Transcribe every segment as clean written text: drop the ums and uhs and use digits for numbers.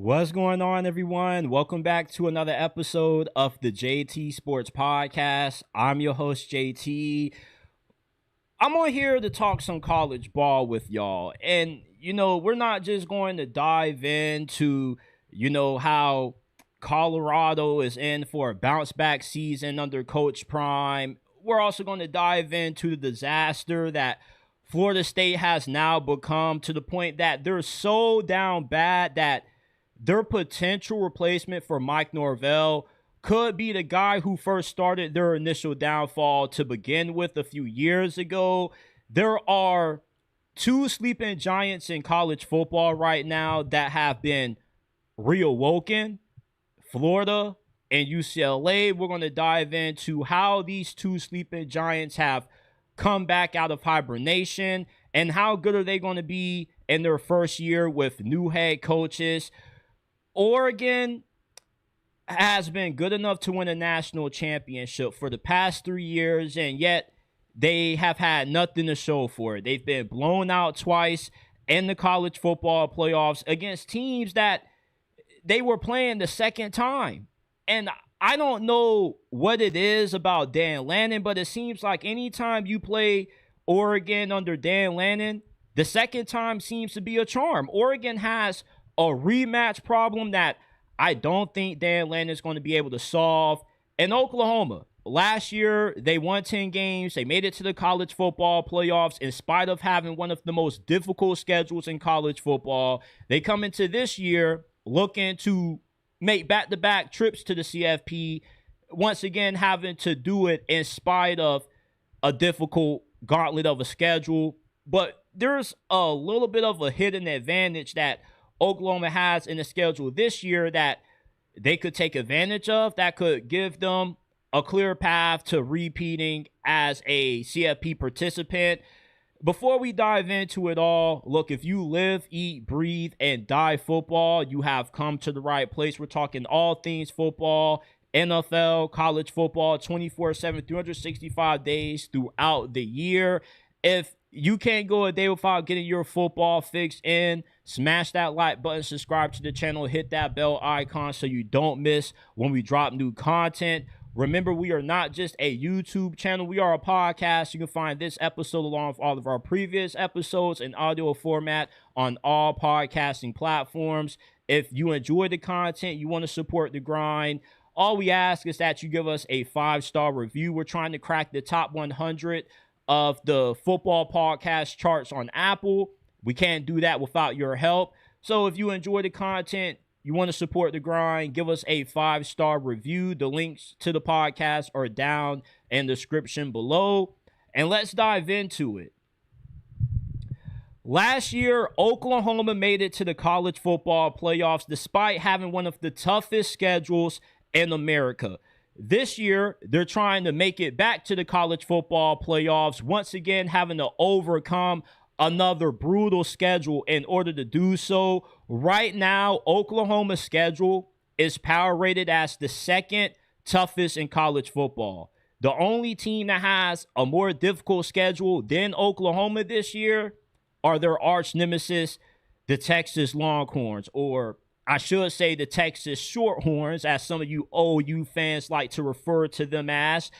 What's going on, everyone? Welcome back to another episode of the JT Sports Podcast. I'm your host, JT. I'm on here to talk some college ball with y'all. And, we're not just going to dive into, how Colorado is in for a bounce back season under Coach Prime. We're also going to dive into the disaster that Florida State has now become, to the point that they're so down bad that their potential replacement for Mike Norvell could be the guy who first started their initial downfall to begin with a few years ago. There are two sleeping giants in college football right now that have been reawoken: Florida and UCLA. We're going to dive into how these two sleeping giants have come back out of hibernation and how good are they going to be in their first year with new head coaches. Oregon has been good enough to win a national championship for the past 3 years, and yet they have had nothing to show for it. They've been blown out twice in the college football playoffs against teams that they were playing the second time. And I don't know what it is about Dan Lanning, but it seems like anytime you play Oregon under Dan Lanning, the second time seems to be a charm. Oregon has a rematch problem that I don't think Dan Lanning is going to be able to solve. And Oklahoma, last year, they won 10 games. They made it to the college football playoffs in spite of having one of the most difficult schedules in college football. They come into this year looking to make back-to-back trips to the CFP, once again having to do it in spite of a difficult gauntlet of a schedule. But there's a little bit of a hidden advantage that Oklahoma has in the schedule this year that they could take advantage of, that could give them a clear path to repeating as a CFP participant. Before we dive into it all, look, if you live, eat, breathe, and die football, you have come to the right place. We're talking all things football, NFL, college football, 24/7, 365 days throughout the year. If you can't go a day without getting your football fix in, smash that like button, subscribe to the channel, hit that bell icon so you don't miss when we drop new content. Remember, we are not just a YouTube channel. We are a podcast. You can find this episode along with all of our previous episodes in audio format on all podcasting platforms. If you enjoy the content, you want to support the grind, all we ask is that you give us a 5-star review. We're trying to crack the top 100 of the football podcast charts on Apple. We can't do that without your help. So if you enjoy the content, you want to support the grind, give us a 5-star review. The links to the podcast are down in the description below. And let's dive into it. Last year, Oklahoma made it to the college football playoffs despite having one of the toughest schedules in America. This year, they're trying to make it back to the college football playoffs, once again having to overcome another brutal schedule in order to do so. Right now, Oklahoma's schedule is power rated as the second toughest in college football. The only team that has a more difficult schedule than Oklahoma this year are their arch nemesis, the Texas Longhorns, or I should say the Texas Shorthorns, as some of you OU fans like to refer to them as.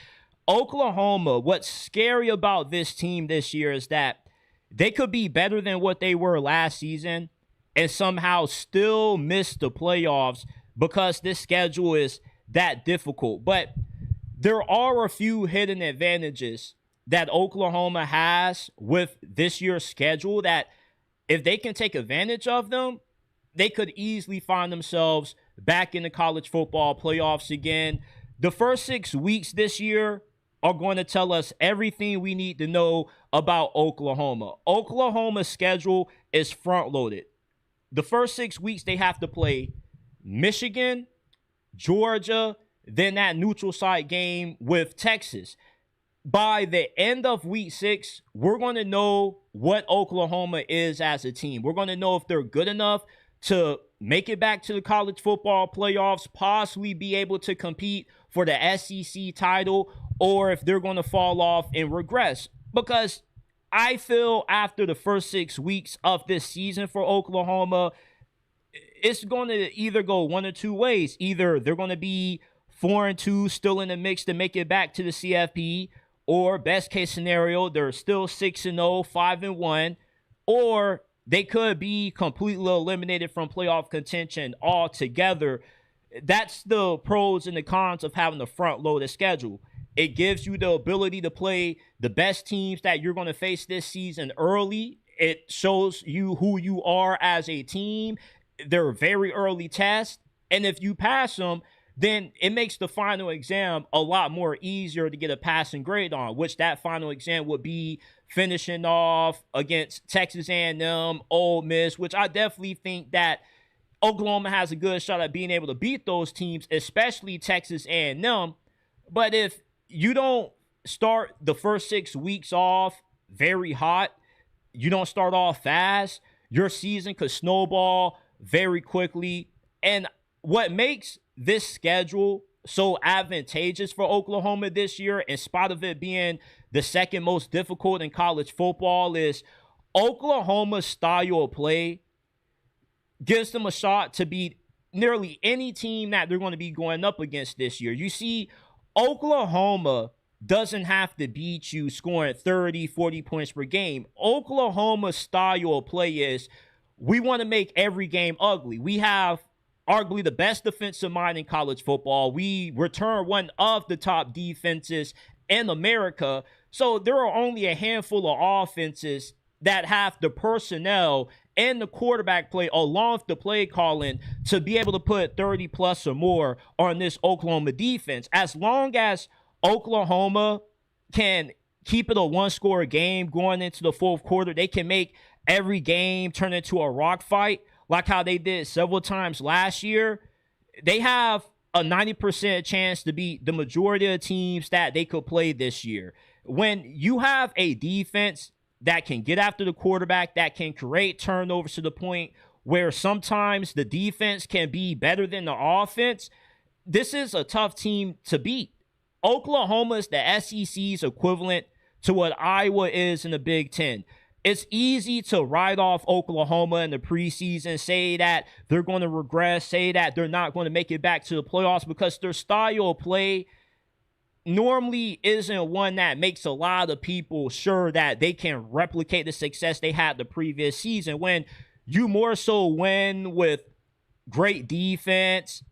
Oklahoma, what's scary about this team this year is that they could be better than what they were last season and somehow still miss the playoffs because this schedule is that difficult. But there are a few hidden advantages that Oklahoma has with this year's schedule that if they can take advantage of them, they could easily find themselves back in the college football playoffs again. The first 6 weeks this year are going to tell us everything we need to know about Oklahoma. Oklahoma's schedule is front-loaded. The first 6 weeks, they have to play Michigan, Georgia, then that neutral site game with Texas. By the end of week 6, we're going to know what Oklahoma is as a team. We're going to know if they're good enough to make it back to the college football playoffs, possibly be able to compete for the SEC title, or if they're going to fall off and regress. Because I feel after the first 6 weeks of this season for Oklahoma, it's going to either go one or two ways. Either they're going to be 4-2, still in the mix to make it back to the CFP, or best case scenario, they're still 6-0, 5-1, or they could be completely eliminated from playoff contention altogether. That's the pros and the cons of having a front-loaded schedule. It gives you the ability to play the best teams that you're going to face this season early. It shows you who you are as a team. They're very early tests, and if you pass them, then it makes the final exam a lot more easier to get a passing grade on, which that final exam would be finishing off against Texas A&M, Ole Miss, which I definitely think that Oklahoma has a good shot at being able to beat those teams, especially Texas A&M. But if you don't start the first 6 weeks off very hot, you don't start off fast, your season could snowball very quickly. And what makes this schedule so advantageous for Oklahoma this year, in spite of it being the second most difficult in college football, is Oklahoma's style of play gives them a shot to beat nearly any team that they're going to be going up against this year. You see, Oklahoma doesn't have to beat you scoring 30, 40 points per game. Oklahoma's style of play is, we want to make every game ugly. We have arguably the best defensive mind in college football. We return one of the top defenses in America. So there are only a handful of offenses that have the personnel and the quarterback play along with the play calling to be able to put 30 plus or more on this Oklahoma defense. As long as Oklahoma can keep it a one-score game going into the fourth quarter, they can make every game turn into a rock fight like how they did several times last year. They have a 90% chance to beat the majority of teams that they could play this year. When you have a defense that can get after the quarterback, that can create turnovers to the point where sometimes the defense can be better than the offense, this is a tough team to beat. Oklahoma is the SEC's equivalent to what Iowa is in the Big Ten. It's easy to write off Oklahoma in the preseason, say that they're going to regress, say that they're not going to make it back to the playoffs, because their style of play normally isn't one that makes a lot of people sure that they can replicate the success they had the previous season. When you more so win with great defense,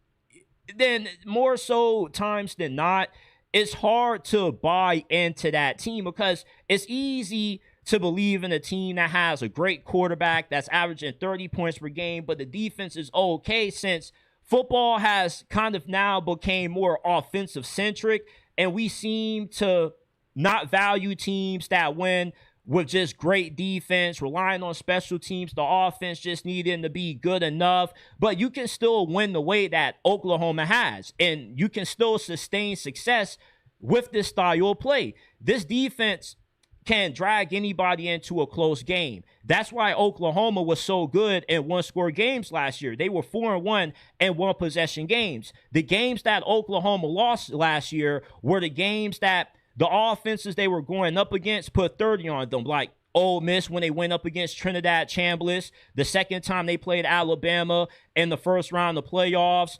then more so times than not, it's hard to buy into that team, because it's easy to believe in a team that has a great quarterback that's averaging 30 points per game, but the defense is okay, since football has kind of now became more offensive centric, and we seem to not value teams that win with just great defense, relying on special teams. The offense just needing to be good enough, but you can still win the way that Oklahoma has, and you can still sustain success with this style of play. This defense can drag anybody into a close game. That's why Oklahoma was so good in one-score games last year. They were 4-1 in one-possession games. The games that Oklahoma lost last year were the games that the offenses they were going up against put 30 on them, like Ole Miss when they went up against Trinidad Chambliss, the second time they played Alabama in the first round of playoffs.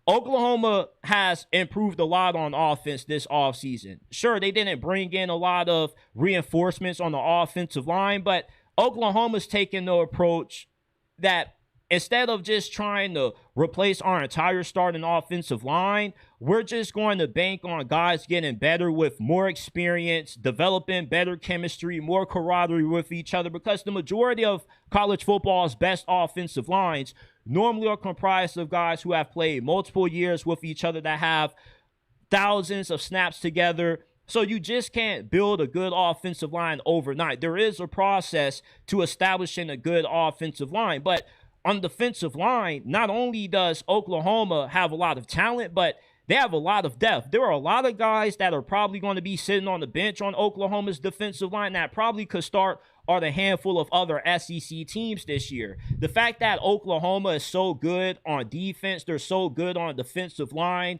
Oklahoma has improved a lot on offense this offseason. Sure, they didn't bring in a lot of reinforcements on the offensive line, but Oklahoma's taken the approach that instead of just trying to replace our entire starting offensive line, we're just going to bank on guys getting better with more experience, developing better chemistry, more camaraderie with each other, because the majority of college football's best offensive lines normally are comprised of guys who have played multiple years with each other, that have thousands of snaps together. So you just can't build a good offensive line overnight. There is a process to establishing a good offensive line, but on the defensive line, not only does Oklahoma have a lot of talent, but they have a lot of depth. There are a lot of guys that are probably going to be sitting on the bench on Oklahoma's defensive line that probably could start on a handful of other SEC teams this year. The fact that Oklahoma is so good on defense, they're so good on defensive line,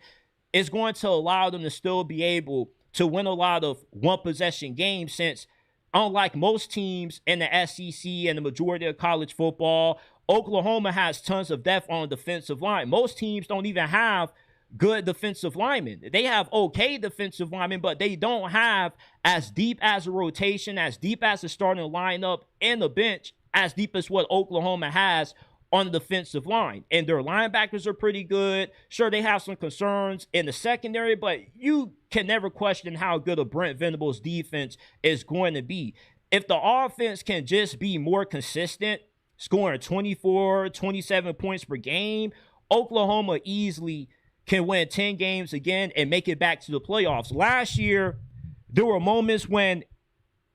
is going to allow them to still be able to win a lot of one-possession games, since unlike most teams in the SEC and the majority of college football, Oklahoma has tons of depth on the defensive line. Most teams don't even have good defensive linemen. They have okay defensive linemen, but they don't have as deep as a rotation, as deep as a starting lineup and the bench, as deep as what Oklahoma has on the defensive line. And their linebackers are pretty good. Sure, they have some concerns in the secondary, but you can never question how good a Brent Venables defense is going to be. If the offense can just be more consistent, scoring 24, 27 points per game, Oklahoma easily can win 10 games again and make it back to the playoffs. Last year, there were moments when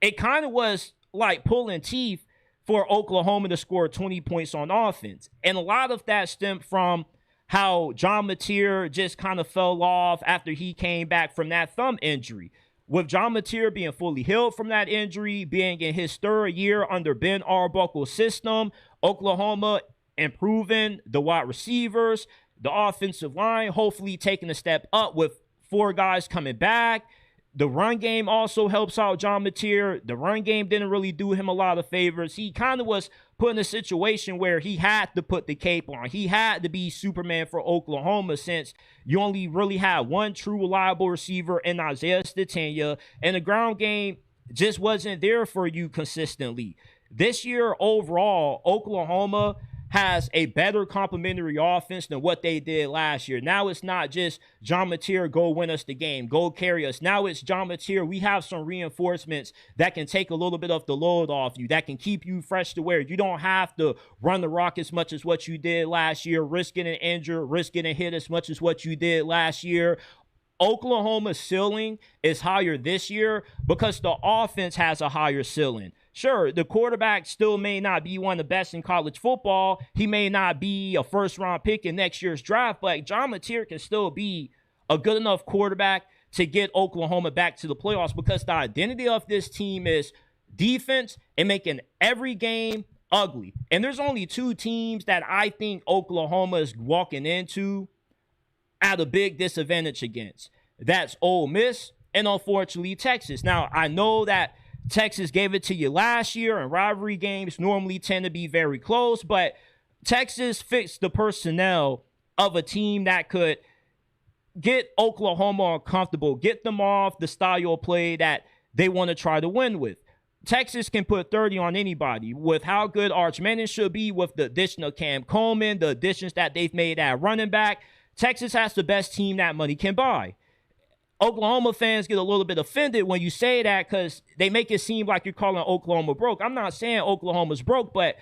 it kind of was like pulling teeth for Oklahoma to score 20 points on offense. And a lot of that stemmed from how John Mateer just kind of fell off after he came back from that thumb injury. With John Mateer being fully healed from that injury, being in his third year under Ben Arbuckle's system, Oklahoma improving the wide receivers, the offensive line, hopefully taking a step up with 4 guys coming back. The run game also helps out John Mateer. The run game didn't really do him a lot of favors. He kind of was put in a situation where he had to put the cape on. He had to be Superman for Oklahoma since you only really had one true reliable receiver in Isaiah Statenia, and the ground game just wasn't there for you consistently. This year, overall, Oklahoma has a better complementary offense than what they did last year. Now it's not just John Mateer, go win us the game, go carry us. Now it's John Mateer, we have some reinforcements that can take a little bit of the load off you, that can keep you fresh to where you don't have to run the rock as much as what you did last year, risk getting injured, risk getting hit as much as what you did last year. Oklahoma's ceiling is higher this year because the offense has a higher ceiling. Sure, the quarterback still may not be one of the best in college football. He may not be a first-round pick in next year's draft, but John Mateer can still be a good enough quarterback to get Oklahoma back to the playoffs because the identity of this team is defense and making every game ugly. And there's only 2 teams that I think Oklahoma is walking into at a big disadvantage against. That's Ole Miss and, unfortunately, Texas. Now, I know that Texas gave it to you last year, and rivalry games normally tend to be very close, but Texas fits the personnel of a team that could get Oklahoma uncomfortable, get them off the style of play that they want to try to win with. Texas can put 30 on anybody. With how good Arch Manning should be, with the addition of Cam Coleman, the additions that they've made at running back, Texas has the best team that money can buy. Oklahoma fans get a little bit offended when you say that because they make it seem like you're calling Oklahoma broke. I'm not saying Oklahoma's broke, but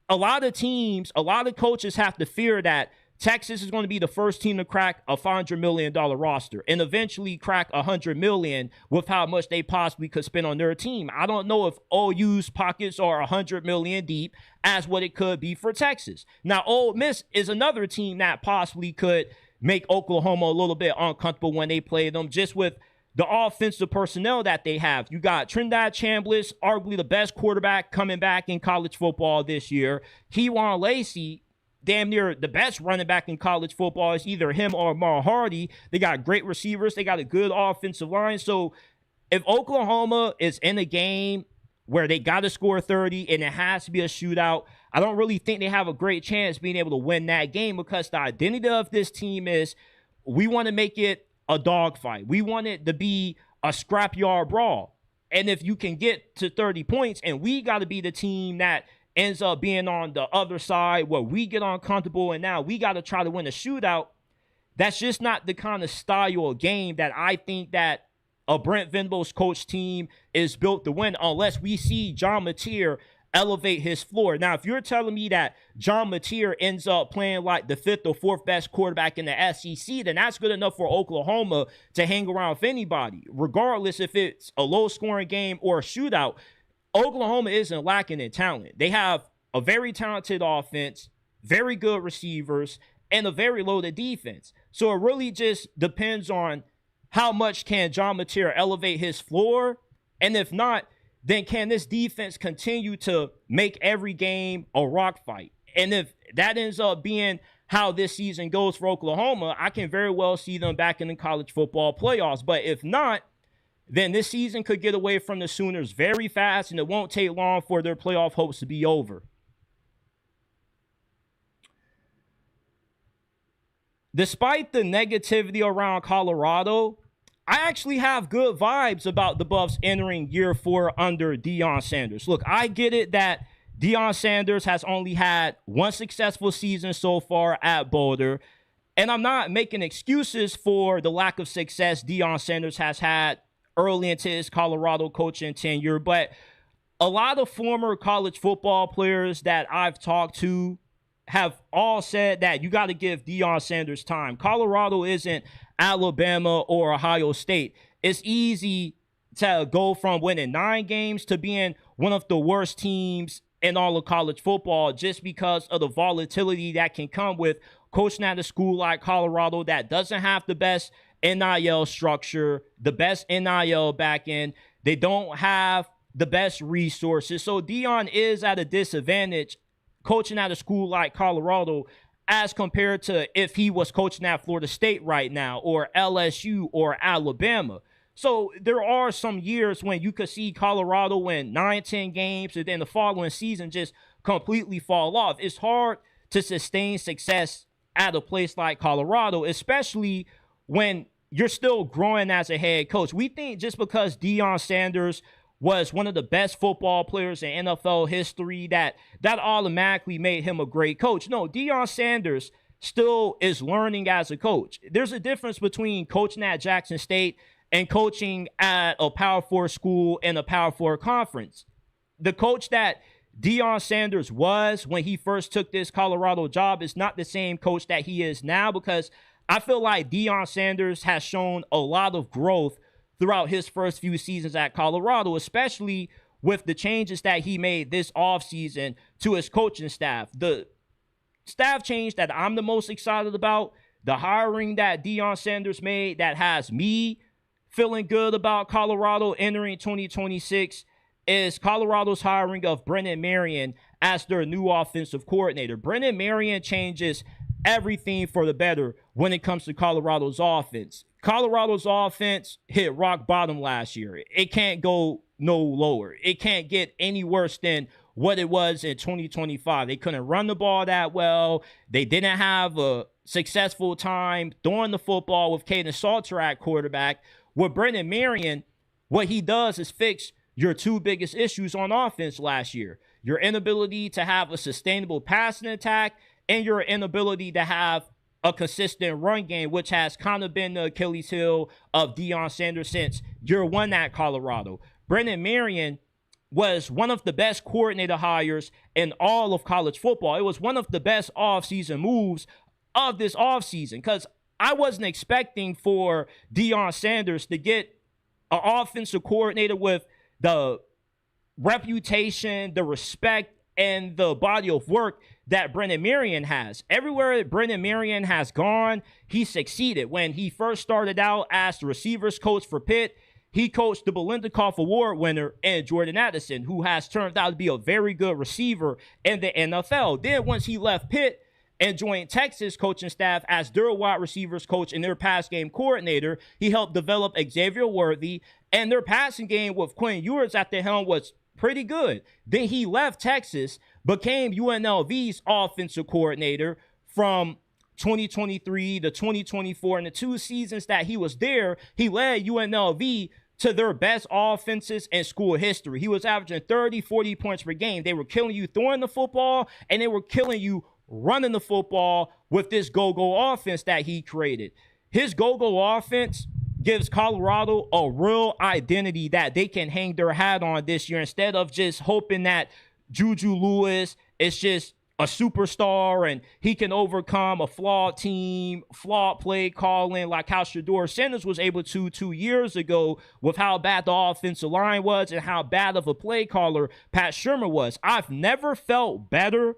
a lot of teams, a lot of coaches have to fear that Texas is going to be the first team to crack a $500 million roster and eventually crack $100 million with how much they possibly could spend on their team. I don't know if OU's pockets are $100 million deep as what it could be for Texas. Now, Ole Miss is another team that possibly could make Oklahoma a little bit uncomfortable when they play them, just with the offensive personnel that they have. You got Trindad Chambliss, arguably the best quarterback coming back in college football this year. Keywan Lacey, damn near the best running back in college football. Is either him or Mar Hardy. They got great receivers. They got a good offensive line. So if Oklahoma is in a game where they got to score 30 and it has to be a shootout, I don't really think they have a great chance being able to win that game because the identity of this team is we want to make it a dogfight. We want it to be a scrapyard brawl. And if you can get to 30 points, and we got to be the team that ends up being on the other side where we get uncomfortable and now we got to try to win a shootout, that's just not the kind of style of game that I think that a Brent Venables coach team is built to win unless we see John Mateer elevate his floor. Now, if you're telling me that John Mateer ends up playing like the 5th or 4th best quarterback in the SEC, then that's good enough for Oklahoma to hang around with anybody, regardless if it's a low-scoring game or a shootout. Oklahoma isn't lacking in talent. They have a very talented offense, very good receivers, and a very loaded defense. So it really just depends on how much can John Mateer elevate his floor, and if not, then can this defense continue to make every game a rock fight? And if that ends up being how this season goes for Oklahoma, I can very well see them back in the college football playoffs. But if not, then this season could get away from the Sooners very fast, and it won't take long for their playoff hopes to be over. despite the negativity around Colorado, I actually have good vibes about the Buffs entering year 4 under Deion Sanders. Look, I get it that Deion Sanders has only had one successful season so far at Boulder, and I'm not making excuses for the lack of success Deion Sanders has had early into his Colorado coaching tenure, but a lot of former college football players that I've talked to have all said that you got to give Deion Sanders time. Colorado isn't Alabama or Ohio State. It's easy to go from winning 9 games to being one of the worst teams in all of college football just because of the volatility that can come with coaching at a school like Colorado that doesn't have the best NIL structure, the best NIL back end. They don't have the best resources. So Deion is at a disadvantage coaching at a school like Colorado as compared to if he was coaching at Florida State right now or LSU or Alabama. So there are some years when you could see Colorado win 9-10 games and then the following season just completely fall off. It's hard to sustain success at a place like Colorado, especially when you're still growing as a head coach. We think just because Deion Sanders was one of the best football players in NFL history that automatically made him a great coach. No, Deion Sanders still is learning as a coach. There's a difference between coaching at Jackson State and coaching at a Power 4 school in a Power 4 conference. The coach that Deion Sanders was when he first took this Colorado job is not the same coach that he is now, because I feel like Deion Sanders has shown a lot of growth throughout his first few seasons at Colorado, especially with the changes that he made this offseason to his coaching staff. The staff change that I'm the most excited about, the hiring that Deion Sanders made that has me feeling good about Colorado entering 2026, is Colorado's hiring of Brennan Marion as their new offensive coordinator. Brennan Marion changes everything for the better when it comes to Colorado's offense. Colorado's offense hit rock bottom last year. It can't go no lower. It can't get any worse than what it was in 2025. They couldn't run the ball that well. They didn't have a successful time throwing the football with Caden Salter at quarterback. With Brennan Marion, what he does is fix your 2 biggest issues on offense last year: your inability to have a sustainable passing attack and your inability to have a consistent run game, which has kind of been the Achilles heel of Deion Sanders since year 1 at Colorado. Brennan Marion was one of the best coordinator hires in all of college football. It was one of the best offseason moves of this offseason, because I wasn't expecting for Deion Sanders to get an offensive coordinator with the reputation, the respect, and the body of work that Brennan Marion has. Everywhere Brennan Marion has gone, he succeeded. When he first started out as the receivers coach for Pitt, he coached the Belindikoff Award winner and Jordan Addison, who has turned out to be a very good receiver in the NFL. Then once he left Pitt and joined Texas coaching staff as their wide receivers coach and their pass game coordinator, he helped develop Xavier Worthy, and their passing game with Quinn Ewers at the helm was pretty good. Then he left Texas, became UNLV's offensive coordinator from 2023 to 2024. In the 2 seasons that he was there, he led UNLV to their best offenses in school history. He was averaging 30, 40 points per game. They were killing you throwing the football, and they were killing you running the football with this go-go offense that he created. His go-go offense gives Colorado a real identity that they can hang their hat on this year, instead of just hoping that JuJu Lewis is just a superstar and he can overcome a flawed team, flawed play calling, like how Shedeur Sanders was able to 2 years ago with how bad the offensive line was and how bad of a play caller Pat Shurmur was. I've never felt better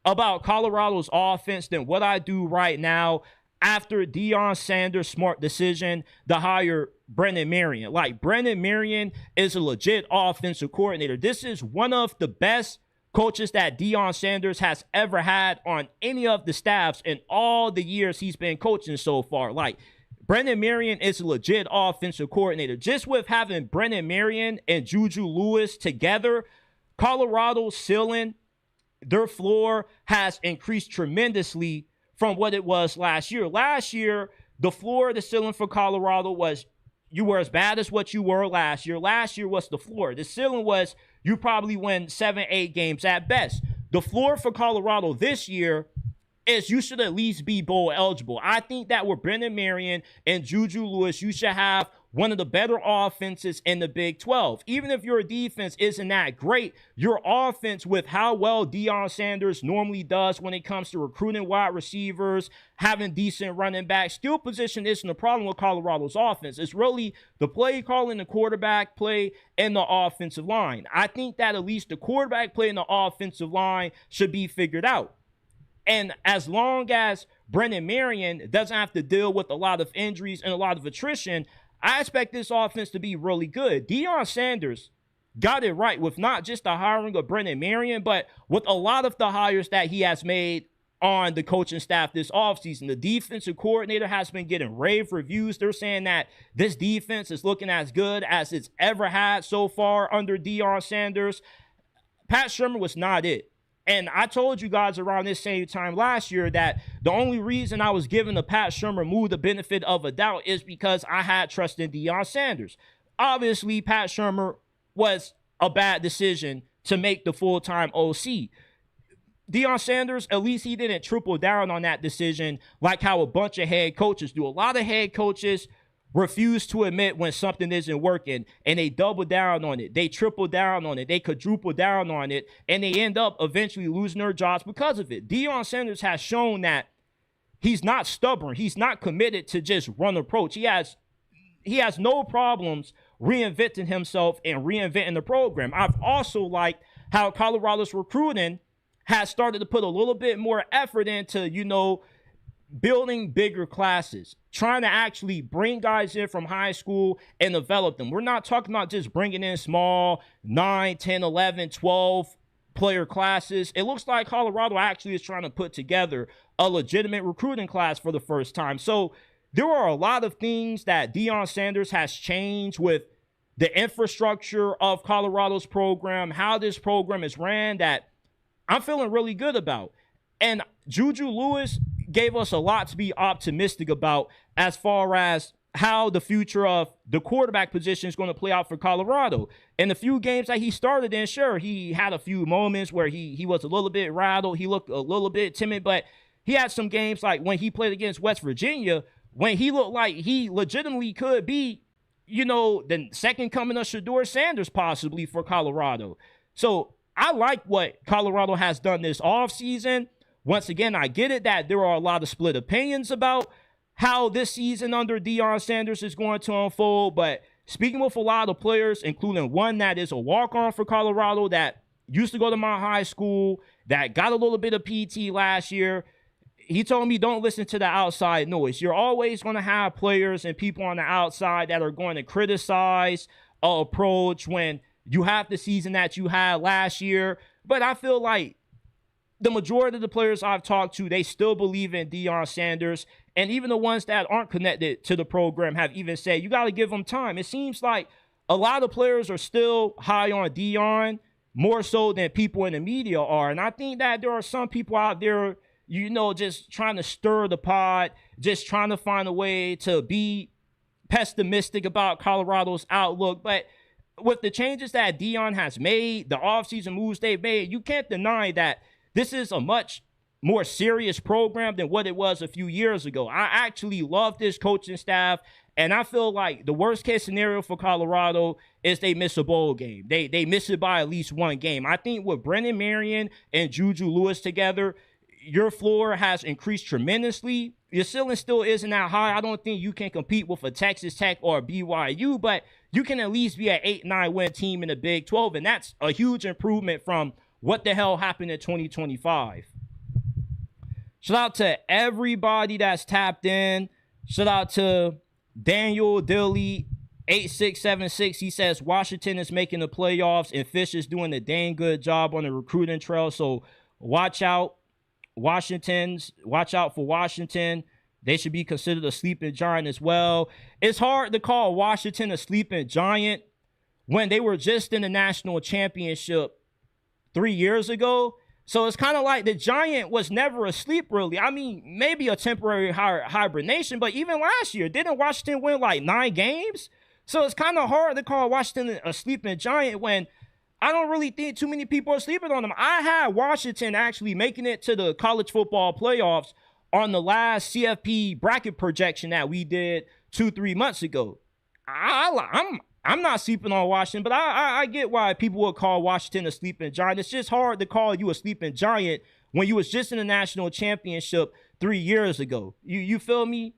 about Colorado's offense than what I do right now after Deion Sanders' smart decision to hire Brennan Marion. Like, Brennan Marion is a legit offensive coordinator. This is one of the best coaches that Deion Sanders has ever had on any of the staffs in all the years he's been coaching so far. Like, Brennan Marion is a legit offensive coordinator. Just with having Brennan Marion and JuJu Lewis together, Colorado's ceiling, their floor has increased tremendously from what it was last year. Last year, the floor, the ceiling for Colorado was you were as bad as what you were last year. Last year was the floor. The ceiling was you probably win 7, 8 games at best. The floor for Colorado this year is you should at least be bowl eligible. I think that with Brennan Marion and JuJu Lewis, you should have one of the better offenses in the Big 12. Even if your defense isn't that great, your offense with how well Deion Sanders normally does when it comes to recruiting wide receivers, having decent running backs, skill position isn't a problem with Colorado's offense. It's really the play calling, the quarterback play, and the offensive line. I think that at least the quarterback play and the offensive line should be figured out. And as long as Brennan Marion doesn't have to deal with a lot of injuries and a lot of attrition, I expect this offense to be really good. Deion Sanders got it right with not just the hiring of Brennan Marion, but with a lot of the hires that he has made on the coaching staff this offseason. The defensive coordinator has been getting rave reviews. They're saying that this defense is looking as good as it's ever had so far under Deion Sanders. Pat Shurmur was not it. And I told you guys around this same time last year that the only reason I was giving the Pat Shurmur move the benefit of a doubt is because I had trust in Deion Sanders. Obviously, Pat Shurmur was a bad decision to make the full-time OC. Deion Sanders, at least he didn't triple down on that decision like how a bunch of head coaches do. A lot of head coaches refuse to admit when something isn't working, and they double down on it. They triple down on it. They quadruple down on it, and they end up eventually losing their jobs because of it. Deion Sanders has shown that he's not stubborn. He's not committed to just run approach. He has no problems reinventing himself and reinventing the program. I've also liked how Colorado's recruiting has started to put a little bit more effort into, building bigger classes, trying to actually bring guys in from high school and develop them. We're not talking about just bringing in small 9, 10, 11, 12 player classes. It looks like Colorado actually is trying to put together a legitimate recruiting class for the first time. So there are a lot of things that Deion Sanders has changed with the infrastructure of Colorado's program, how this program is ran, that I'm feeling really good about. And JuJu Lewis gave us a lot to be optimistic about as far as how the future of the quarterback position is going to play out for Colorado. In the few games that he started in, sure, he had a few moments where he was a little bit rattled. He looked a little bit timid, but he had some games like when he played against West Virginia, when he looked like he legitimately could be, the second coming of Shedeur Sanders possibly for Colorado. So I like what Colorado has done this offseason. Once again, I get it that there are a lot of split opinions about how this season under Deion Sanders is going to unfold, but speaking with a lot of players, including one that is a walk-on for Colorado that used to go to my high school, that got a little bit of PT last year, he told me don't listen to the outside noise. You're always going to have players and people on the outside that are going to criticize an approach when you have the season that you had last year, but I feel like the majority of the players I've talked to, they still believe in Deion Sanders. And even the ones that aren't connected to the program have even said, you got to give them time. It seems like a lot of players are still high on Deion, more so than people in the media are. And I think that there are some people out there, just trying to stir the pot, just trying to find a way to be pessimistic about Colorado's outlook. But with the changes that Deion has made, the offseason moves they've made, you can't deny that this is a much more serious program than what it was a few years ago. I actually love this coaching staff, and I feel like the worst-case scenario for Colorado is they miss a bowl game. They miss it by at least one game. I think with Brennan Marion and JuJu Lewis together, your floor has increased tremendously. Your ceiling still isn't that high. I don't think you can compete with a Texas Tech or a BYU, but you can at least be an 8-9 win team in the Big 12, and that's a huge improvement from what the hell happened in 2025. Shout out to everybody that's tapped in. Shout out to Daniel Dilly 8676. He says Washington is making the playoffs and Fish is doing a dang good job on the recruiting trail. So watch out. Watch out for Washington. They should be considered a sleeping giant as well. It's hard to call Washington a sleeping giant when they were just in the national championship 3 years ago. So it's kind of like the Giant was never asleep, really. I mean, maybe a temporary hibernation, but even last year, didn't Washington win like 9 games? So it's kind of hard to call Washington a sleeping Giant when I don't really think too many people are sleeping on them. I had Washington actually making it to the college football playoffs on the last CFP bracket projection that we did 2-3 months ago. I'm not sleeping on Washington, but I get why people would call Washington a sleeping giant. It's just hard to call you a sleeping giant when you was just in the national championship 3 years ago. You feel me?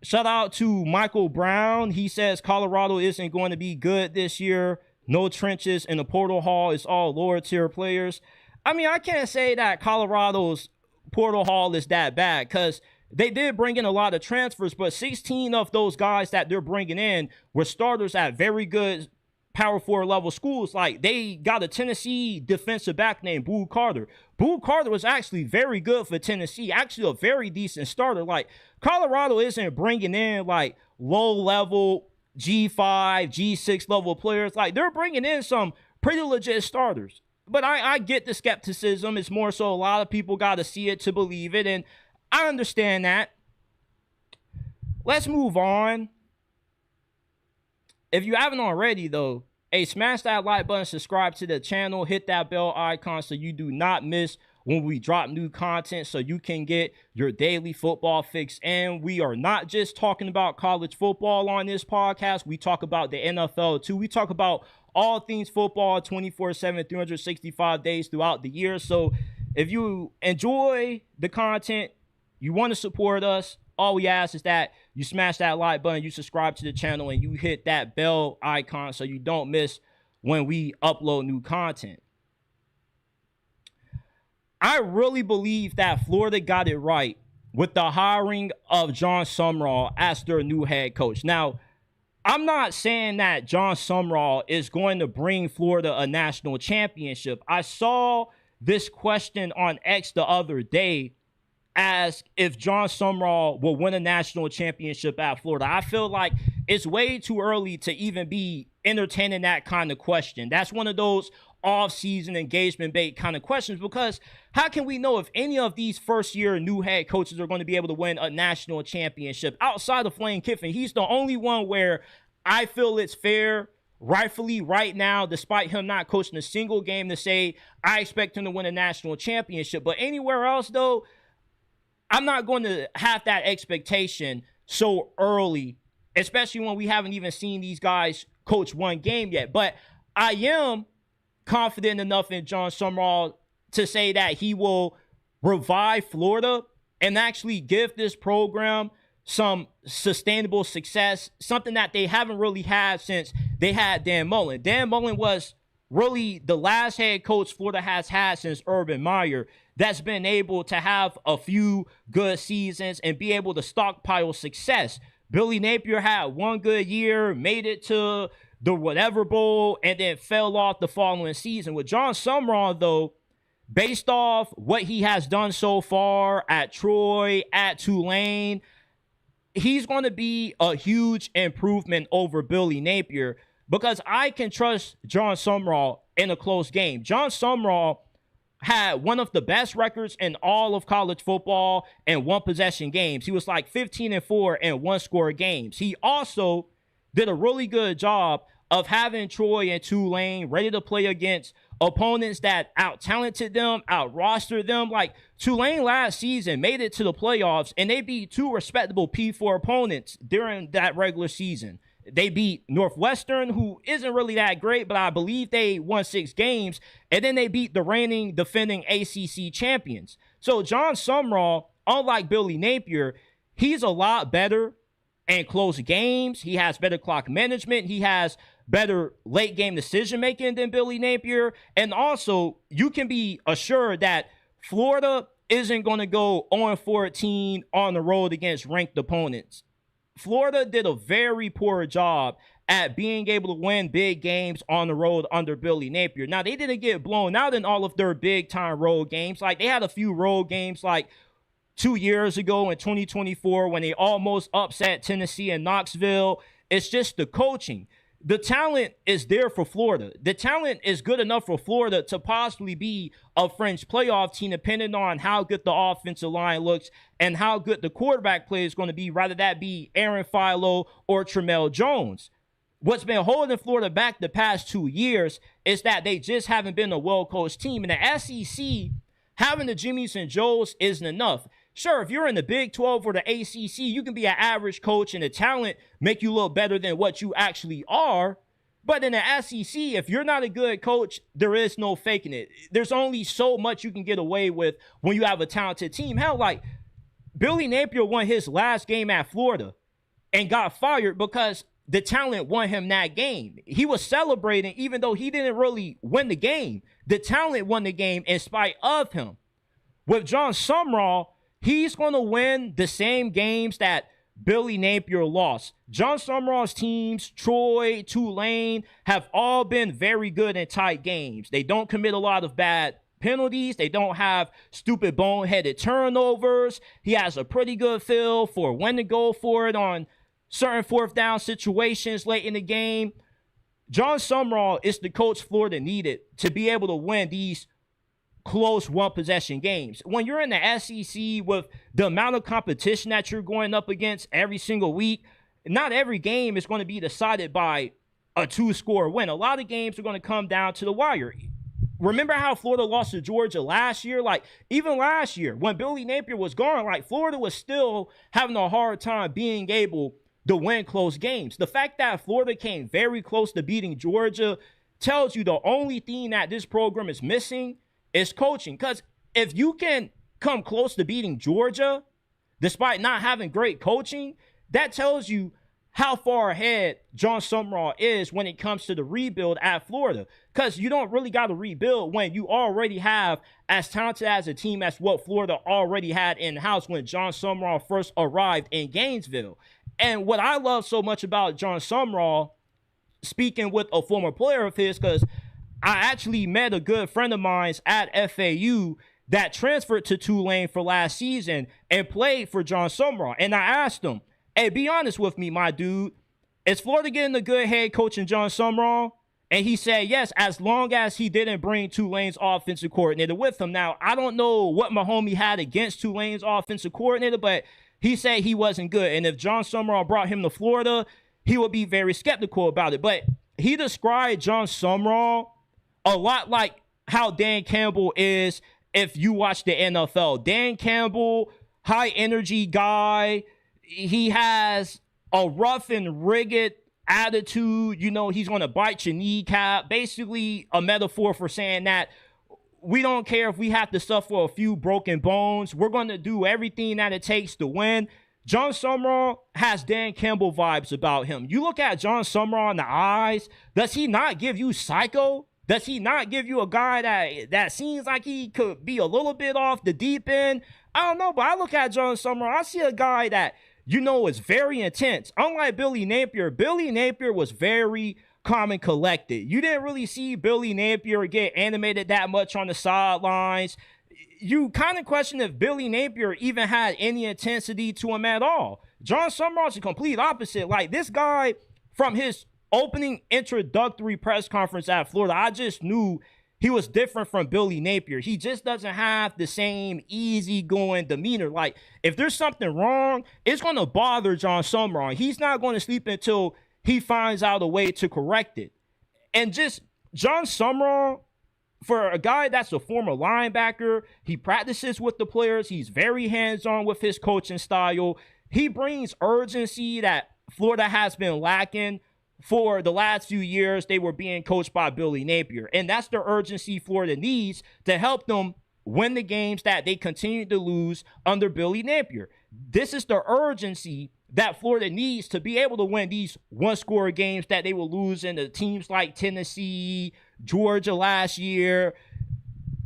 Shout out to Michael Brown. He says Colorado isn't going to be good this year. No trenches in the portal hall. It's all lower tier players. I mean, I can't say that Colorado's portal hall is that bad because they did bring in a lot of transfers, but 16 of those guys that they're bringing in were starters at very good Power 4 level schools. Like, they got a Tennessee defensive back named Boo Carter. Boo Carter was actually very good for Tennessee, actually a very decent starter. Like, Colorado isn't bringing in, like, low-level G5, G6 level players. Like, they're bringing in some pretty legit starters. But I get the skepticism. It's more so a lot of people got to see it to believe it, and I understand that. Let's move on. If you haven't already, though, hey, smash that like button, subscribe to the channel, hit that bell icon so you do not miss when we drop new content, so you can get your daily football fix. And we are not just talking about college football on this podcast. We talk about the NFL, too. We talk about all things football 24/7, 365 days throughout the year. So if you enjoy the content, you want to support us, all we ask is that you smash that like button, you subscribe to the channel, and you hit that bell icon so you don't miss when we upload new content. I really believe that Florida got it right with the hiring of Jon Sumrall as their new head coach. Now, I'm not saying that Jon Sumrall is going to bring Florida a national championship. I saw this question on X the other day, ask if Jon Sumrall will win a national championship at Florida. I feel like it's way too early to even be entertaining that kind of question. That's one of those off-season engagement bait kind of questions, because how can we know if any of these first-year new head coaches are going to be able to win a national championship outside of Lane Kiffin? He's the only one where I feel it's fair, rightfully, right now, despite him not coaching a single game, to say I expect him to win a national championship. But anywhere else, though, I'm not going to have that expectation so early, especially when we haven't even seen these guys coach one game yet. But I am confident enough in Jon Sumrall to say that he will revive Florida and actually give this program some sustainable success, something that they haven't really had since they had Dan Mullen. Dan Mullen was really the last head coach Florida has had since Urban Meyer that's been able to have a few good seasons and be able to stockpile success. Billy Napier had one good year, made it to the whatever bowl, and then fell off the following season. With Jon Sumrall, though, based off what he has done so far at Troy, at Tulane, he's going to be a huge improvement over Billy Napier, because I can trust Jon Sumrall in a close game. Jon Sumrall had one of the best records in all of college football in one-possession games. He was like 15-4 in one-score games. He also did a really good job of having Troy and Tulane ready to play against opponents that out-talented them, out-rostered them. Like, Tulane last season made it to the playoffs, and they beat 2 respectable P4 opponents during that regular season. They beat Northwestern, who isn't really that great, but I believe they won 6 games. And then they beat the reigning defending ACC champions. So Jon Sumrall, unlike Billy Napier, he's a lot better in close games. He has better clock management. He has better late game decision making than Billy Napier. And also, you can be assured that Florida isn't going to go 0-14 on the road against ranked opponents. Florida did a very poor job at being able to win big games on the road under Billy Napier. Now, they didn't get blown out in all of their big-time road games. Like, they had a few road games, like 2 years ago in 2024 when they almost upset Tennessee and Knoxville. It's just the coaching. the talent is there for Florida. The talent is good enough for Florida to possibly be a fringe playoff team, depending on how good the offensive line looks and how good the quarterback play is going to be, rather that be Aaron Philo or Tramel Jones. What's been holding Florida back the past 2 years is that they just haven't been a well-coached team. In the SEC, having the Jimmys and Joes isn't enough. Sure, if you're in the Big 12 or the ACC, you can be an average coach and the talent make you look better than what you actually are. But in the SEC, if you're not a good coach, there is no faking it. There's only so much you can get away with when you have a talented team. Hell, like Billy Napier won his last game at Florida and got fired because the talent won him that game. He was celebrating even though he didn't really win the game. The talent won the game in spite of him. With Jon Sumrall, he's going to win the same games that Billy Napier lost. Jon Sumrall's teams, Troy, Tulane, have all been very good in tight games. They don't commit a lot of bad penalties. They don't have stupid boneheaded turnovers. He has a pretty good feel for when to go for it on certain fourth down situations late in the game. Jon Sumrall is the coach Florida needed to be able to win these close one-possession games. When you're in the SEC with the amount of competition that you're going up against every single week, not every game is going to be decided by a 2-score win. A lot of games are going to come down to the wire. Remember how Florida lost to Georgia last year? Like, even last year, when Billy Napier was gone, like, Florida was still having a hard time being able to win close games. The fact that Florida came very close to beating Georgia tells you the only thing that this program is missing is coaching. Because if you can come close to beating Georgia despite not having great coaching, that tells you how far ahead Jon Sumrall is when it comes to the rebuild at Florida. Because you don't really got to rebuild when you already have as talented as a team as what Florida already had in-house when Jon Sumrall first arrived in Gainesville. And what I love so much about Jon Sumrall, speaking with a former player of his, because I actually met a good friend of mine at FAU that transferred to Tulane for last season and played for Jon Sumrall. And I asked him, hey, be honest with me, my dude. Is Florida getting a good head coach in Jon Sumrall? And he said yes, as long as he didn't bring Tulane's offensive coordinator with him. Now, I don't know what my homie had against Tulane's offensive coordinator, but he said he wasn't good. And if Jon Sumrall brought him to Florida, he would be very skeptical about it. But he described Jon Sumrall a lot like how Dan Campbell is if you watch the NFL. Dan Campbell, high energy guy. He has a rough and rugged attitude. You know, he's going to bite your kneecap. Basically a metaphor for saying that we don't care if we have to suffer a few broken bones. We're going to do everything that it takes to win. Jon Sumrall has Dan Campbell vibes about him. You look at Jon Sumrall in the eyes. Does he not give you psycho? Does he not give you a guy that seems like he could be a little bit off the deep end? I don't know, but I look at Jon Sumrall, I see a guy that, you know, is very intense. Unlike Billy Napier was very calm and collected. You didn't really see Billy Napier get animated that much on the sidelines. You kind of question if Billy Napier even had any intensity to him at all. Jon Sumrall's the complete opposite. Like, this guy, from his opening introductory press conference at Florida, I just knew he was different from Billy Napier. He just doesn't have the same easygoing demeanor. Like, if there's something wrong, it's going to bother Jon Sumrall. He's not going to sleep until he finds out a way to correct it. And just Jon Sumrall, for a guy that's a former linebacker, he practices with the players. He's very hands-on with his coaching style. He brings urgency that Florida has been lacking. For the last few years, they were being coached by Billy Napier. And that's the urgency Florida needs to help them win the games that they continue to lose under Billy Napier. This is the urgency that Florida needs to be able to win these one-score games that they will lose in the teams like Tennessee, Georgia last year.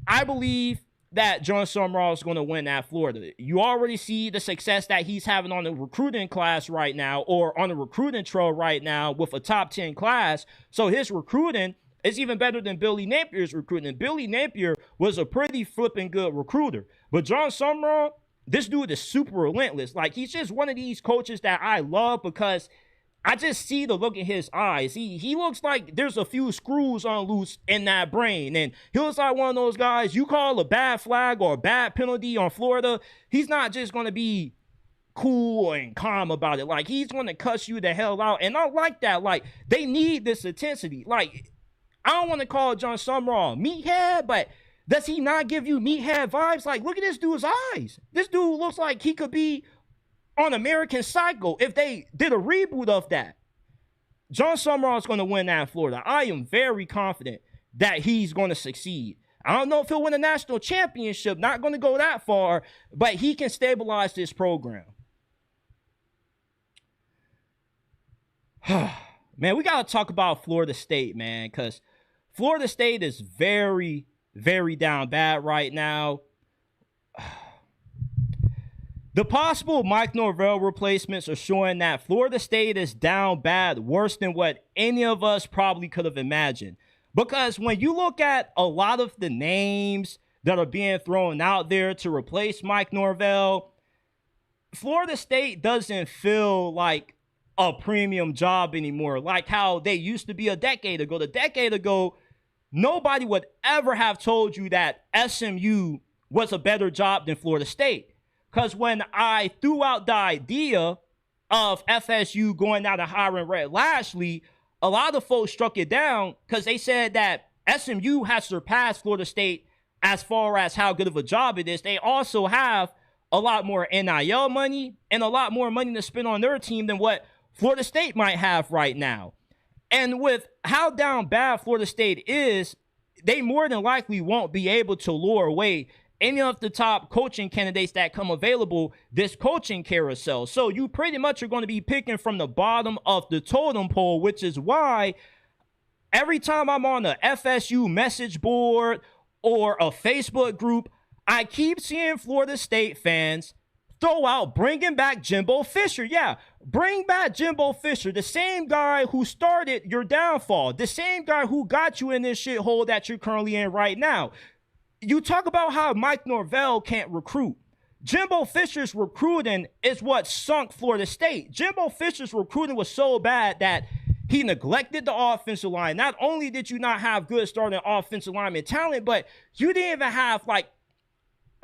I believe that Jon Sumrall is going to win at Florida. You already see the success that he's having on the recruiting class right now, or on the recruiting trail right now with a top 10 class. So his recruiting is even better than Billy Napier's recruiting. Billy Napier was a pretty flipping good recruiter. But Jon Sumrall, this dude is super relentless. Like, he's just one of these coaches that I love because I just see the look in his eyes. He looks like there's a few screws on loose in that brain. And he looks like one of those guys, you call a bad flag or a bad penalty on Florida, he's not just going to be cool and calm about it. Like, he's going to cuss you the hell out. And I like that. Like, they need this intensity. Like, I don't want to call Jon Sumrall meathead, but does he not give you meathead vibes? Like, look at this dude's eyes. This dude looks like he could be on American Psycho if they did a reboot of that. Jon Sumrall is going to win that in Florida. I am very confident that he's going to succeed. I don't know if he'll win a national championship. Not going to go that far, but he can stabilize this program. Man, we got to talk about Florida State, man, because Florida State is very, very down bad right now. The possible Mike Norvell replacements are showing that Florida State is down bad, worse than what any of us probably could have imagined. Because when you look at a lot of the names that are being thrown out there to replace Mike Norvell, Florida State doesn't feel like a premium job anymore, like how they used to be a decade ago. A decade ago, nobody would ever have told you that SMU was a better job than Florida State. Because when I threw out the idea of FSU going out and hiring Red Lashley, a lot of folks struck it down because they said that SMU has surpassed Florida State as far as how good of a job it is. They also have a lot more NIL money and a lot more money to spend on their team than what Florida State might have right now. And with how down bad Florida State is, they more than likely won't be able to lure away any of the top coaching candidates that come available this coaching carousel. So you pretty much are going to be picking from the bottom of the totem pole, which is why every time I'm on a FSU message board or a Facebook group, I keep seeing Florida State fans throw out bringing back Jimbo Fisher. Yeah, bring back Jimbo Fisher, the same guy who started your downfall, the same guy who got you in this shithole that you're currently in right now. You talk about how Mike Norvell can't recruit. Jimbo Fisher's recruiting is what sunk Florida State. Jimbo Fisher's recruiting was so bad that he neglected the offensive line. Not only did you not have good starting offensive lineman talent, but you didn't even have like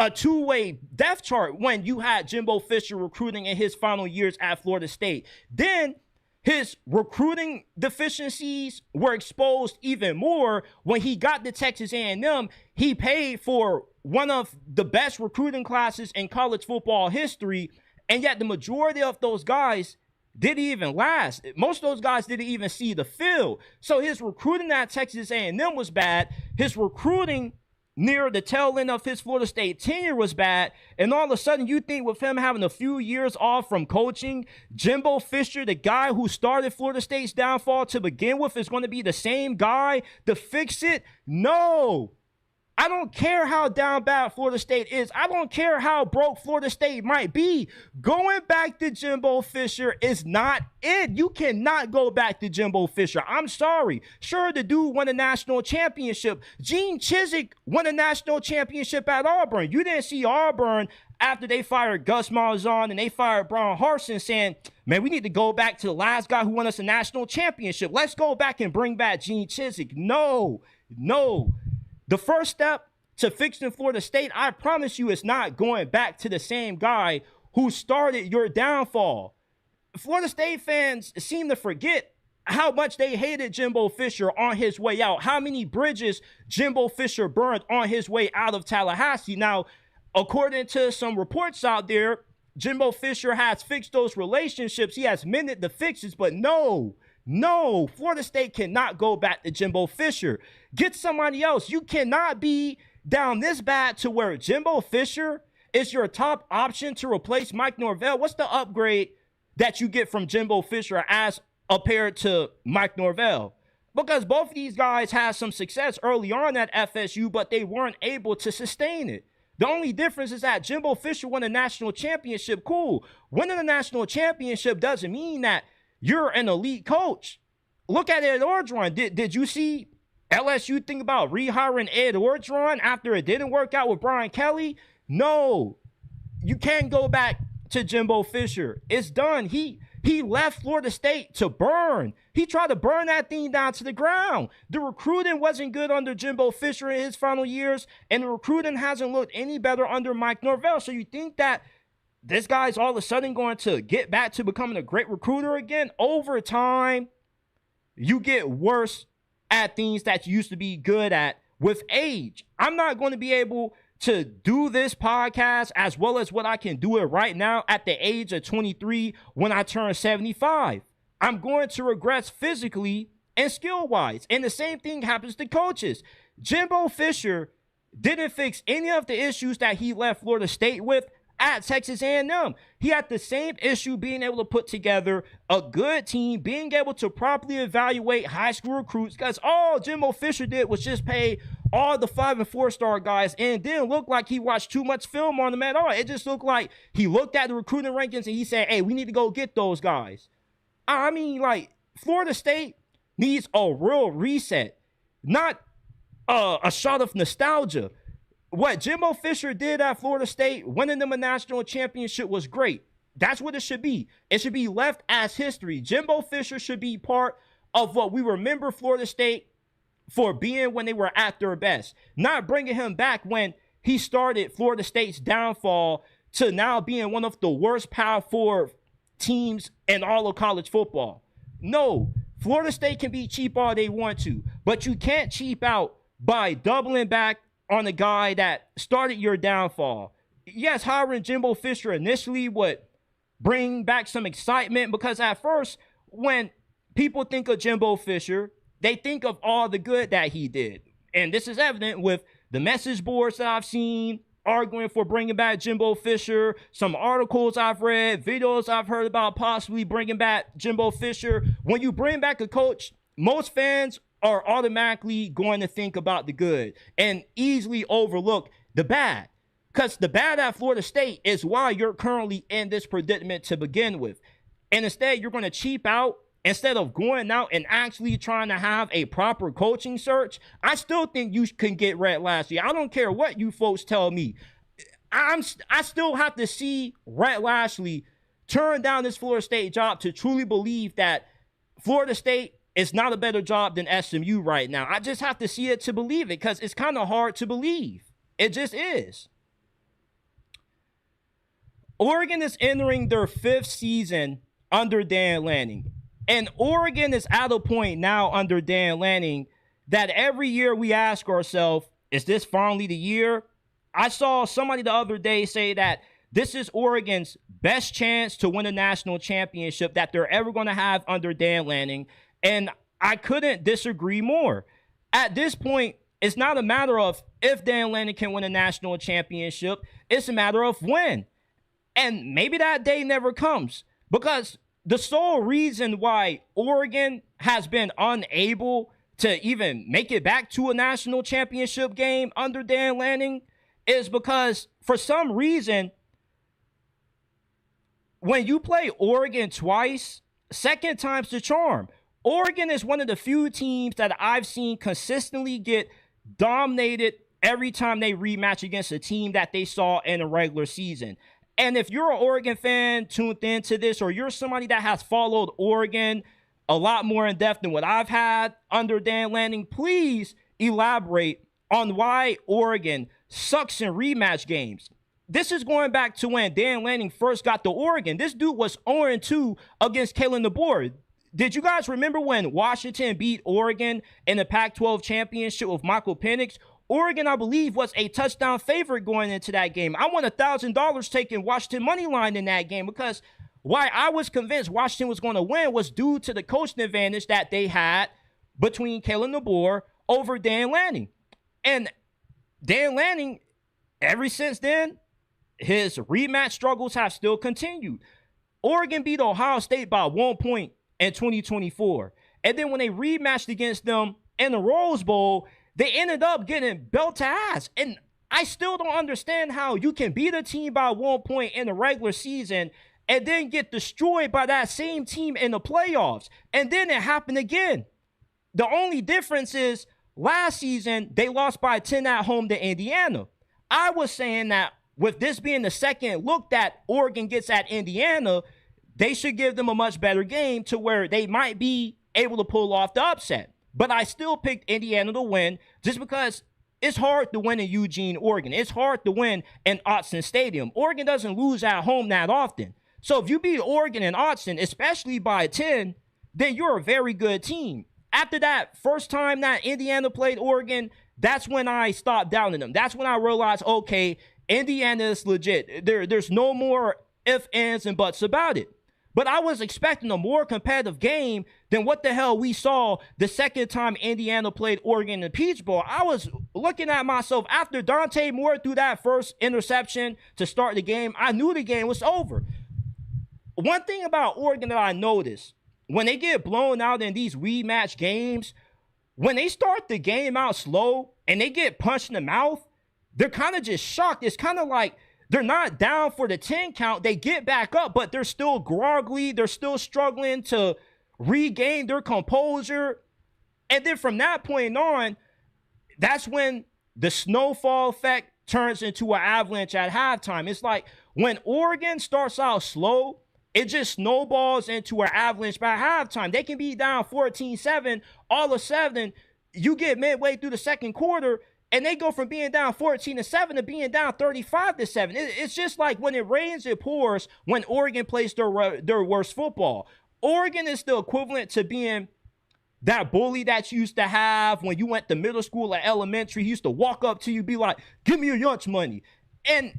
a two-way depth chart when you had Jimbo Fisher recruiting in his final years at Florida State. Then his recruiting deficiencies were exposed even more when he got to Texas A&M. He paid for one of the best recruiting classes in college football history, and yet the majority of those guys didn't even last. Most of those guys didn't even see the field. So his recruiting at Texas A&M was bad. His recruiting near the tail end of his Florida State tenure was bad, and all of a sudden you think with him having a few years off from coaching, Jimbo Fisher, the guy who started Florida State's downfall to begin with, is going to be the same guy to fix it? No. I don't care how down bad Florida State is. I don't care how broke Florida State might be. Going back to Jimbo Fisher is not it. You cannot go back to Jimbo Fisher. I'm sorry. Sure, the dude won a national championship. Gene Chizik won a national championship at Auburn. You didn't see Auburn after they fired Gus Malzahn and they fired Brian Harsin saying, man, we need to go back to the last guy who won us a national championship. Let's go back and bring back Gene Chizik. No. The first step to fixing Florida State, I promise you, is not going back to the same guy who started your downfall. Florida State fans seem to forget how much they hated Jimbo Fisher on his way out, how many bridges Jimbo Fisher burned on his way out of Tallahassee. Now, according to some reports out there, Jimbo Fisher has fixed those relationships. He has mended the fixes, but no, Florida State cannot go back to Jimbo Fisher. Get somebody else. You cannot be down this bad to where Jimbo Fisher is your top option to replace Mike Norvell. What's the upgrade that you get from Jimbo Fisher as compared to Mike Norvell? Because both of these guys had some success early on at FSU, but they weren't able to sustain it. The only difference is that Jimbo Fisher won a national championship. Cool. Winning a national championship doesn't mean that you're an elite coach. Look at Ed Orgeron. Did you see LSU think about rehiring Ed Orgeron after it didn't work out with Brian Kelly? No. You can't go back to Jimbo Fisher. It's done. He He left Florida State to burn. He tried to burn that thing down to the ground. The recruiting wasn't good under Jimbo Fisher in his final years, and the recruiting hasn't looked any better under Mike Norvell. So you think that this guy's all of a sudden going to get back to becoming a great recruiter again? Over time, you get worse at things that you used to be good at with age. I'm not going to be able to do this podcast as well as what I can do it right now at the age of 23 when I turn 75. I'm going to regress physically and skill-wise. And the same thing happens to coaches. Jimbo Fisher didn't fix any of the issues that he left Florida State with at Texas A&M. He had the same issue being able to put together a good team, being able to properly evaluate high school recruits, because all Jimbo Fisher did was just pay all the 5- and 4-star guys, and it didn't look like he watched too much film on them at all. It just looked like he looked at the recruiting rankings and he said, hey, we need to go get those guys. I mean, like, Florida State needs a real reset, not a shot of nostalgia. What Jimbo Fisher did at Florida State, winning them a national championship, was great. That's what it should be. It should be left as history. Jimbo Fisher should be part of what we remember Florida State for being when they were at their best. Not bringing him back when he started Florida State's downfall to now being one of the worst Power 4 teams in all of college football. No, Florida State can be cheap all they want to, but you can't cheap out by doubling back on the guy that started your downfall. Yes, hiring Jimbo Fisher initially would bring back some excitement, because at first, when people think of Jimbo Fisher, they think of all the good that he did. And this is evident with the message boards that I've seen arguing for bringing back Jimbo Fisher, some articles I've read, videos I've heard about possibly bringing back Jimbo Fisher. When you bring back a coach, most fans are automatically going to think about the good and easily overlook the bad. Because the bad at Florida State is why you're currently in this predicament to begin with. And instead, you're going to cheap out instead of going out and actually trying to have a proper coaching search. I still think you can get Rhett Lashlee. I don't care what you folks tell me. I still have to see Rhett Lashlee turn down this Florida State job to truly believe that Florida State is not a better job than SMU right now. I just have to see it to believe it, because it's kind of hard to believe. It just is. Oregon is entering their 5th season under Dan Lanning. And Oregon is at a point now under Dan Lanning that every year we ask ourselves, is this finally the year? I saw somebody the other day say that this is Oregon's best chance to win a national championship that they're ever going to have under Dan Lanning. And I couldn't disagree more. At this point, it's not a matter of if Dan Lanning can win a national championship. It's a matter of when. And maybe that day never comes, because the sole reason why Oregon has been unable to even make it back to a national championship game under Dan Lanning is because, for some reason, when you play Oregon twice, second time's the charm. Oregon is one of the few teams that I've seen consistently get dominated every time they rematch against a team that they saw in a regular season. And if you're an Oregon fan tuned into this, or you're somebody that has followed Oregon a lot more in depth than what I've had under Dan Lanning, please elaborate on why Oregon sucks in rematch games. This is going back to when Dan Lanning first got to Oregon. This dude was 0-2 against Kalen DeBoer. Did you guys remember when Washington beat Oregon in the Pac-12 championship with Michael Penix? Oregon, I believe, was a touchdown favorite going into that game. I won $1,000 taking Washington money line in that game, because why I was convinced Washington was going to win was due to the coaching advantage that they had between Kalen DeBoer over Dan Lanning. And Dan Lanning, ever since then, his rematch struggles have still continued. Oregon beat Ohio State by 1 point in 2024. And then when they rematched against them in the Rose Bowl, they ended up getting belt to ass. And I still don't understand how you can beat a team by 1 point in the regular season and then get destroyed by that same team in the playoffs. And then it happened again. The only difference is last season, they lost by 10 at home to Indiana. I was saying that with this being the second look that Oregon gets at Indiana, they should give them a much better game to where they might be able to pull off the upset. But I still picked Indiana to win just because it's hard to win in Eugene, Oregon. It's hard to win in Autzen Stadium. Oregon doesn't lose at home that often. So if you beat Oregon and Autzen, especially by 10, then you're a very good team. After that first time that Indiana played Oregon, that's when I stopped doubting them. That's when I realized, okay, Indiana is legit. There's no more ifs, ands, and buts about it. But I was expecting a more competitive game than what the hell we saw the second time Indiana played Oregon in the Peach Bowl. I was looking at myself after Dante Moore threw that first interception to start the game. I knew the game was over. One thing about Oregon that I noticed, when they get blown out in these rematch games, when they start the game out slow and they get punched in the mouth, they're kind of just shocked. It's kind of like they're not down for the 10 count. They get back up, but they're still groggly. They're still struggling to regain their composure. And then from that point on, that's when the snowfall effect turns into an avalanche at halftime. It's like when Oregon starts out slow, it just snowballs into an avalanche by halftime. They can be down 14-7. All of a sudden, you get midway through the second quarter, and they go from being down 14-7 to being down 35-7. It's just like when it rains, it pours when Oregon plays their worst football. Oregon is the equivalent to being that bully that you used to have when you went to middle school or elementary. He used to walk up to you, be like, give me your lunch money. And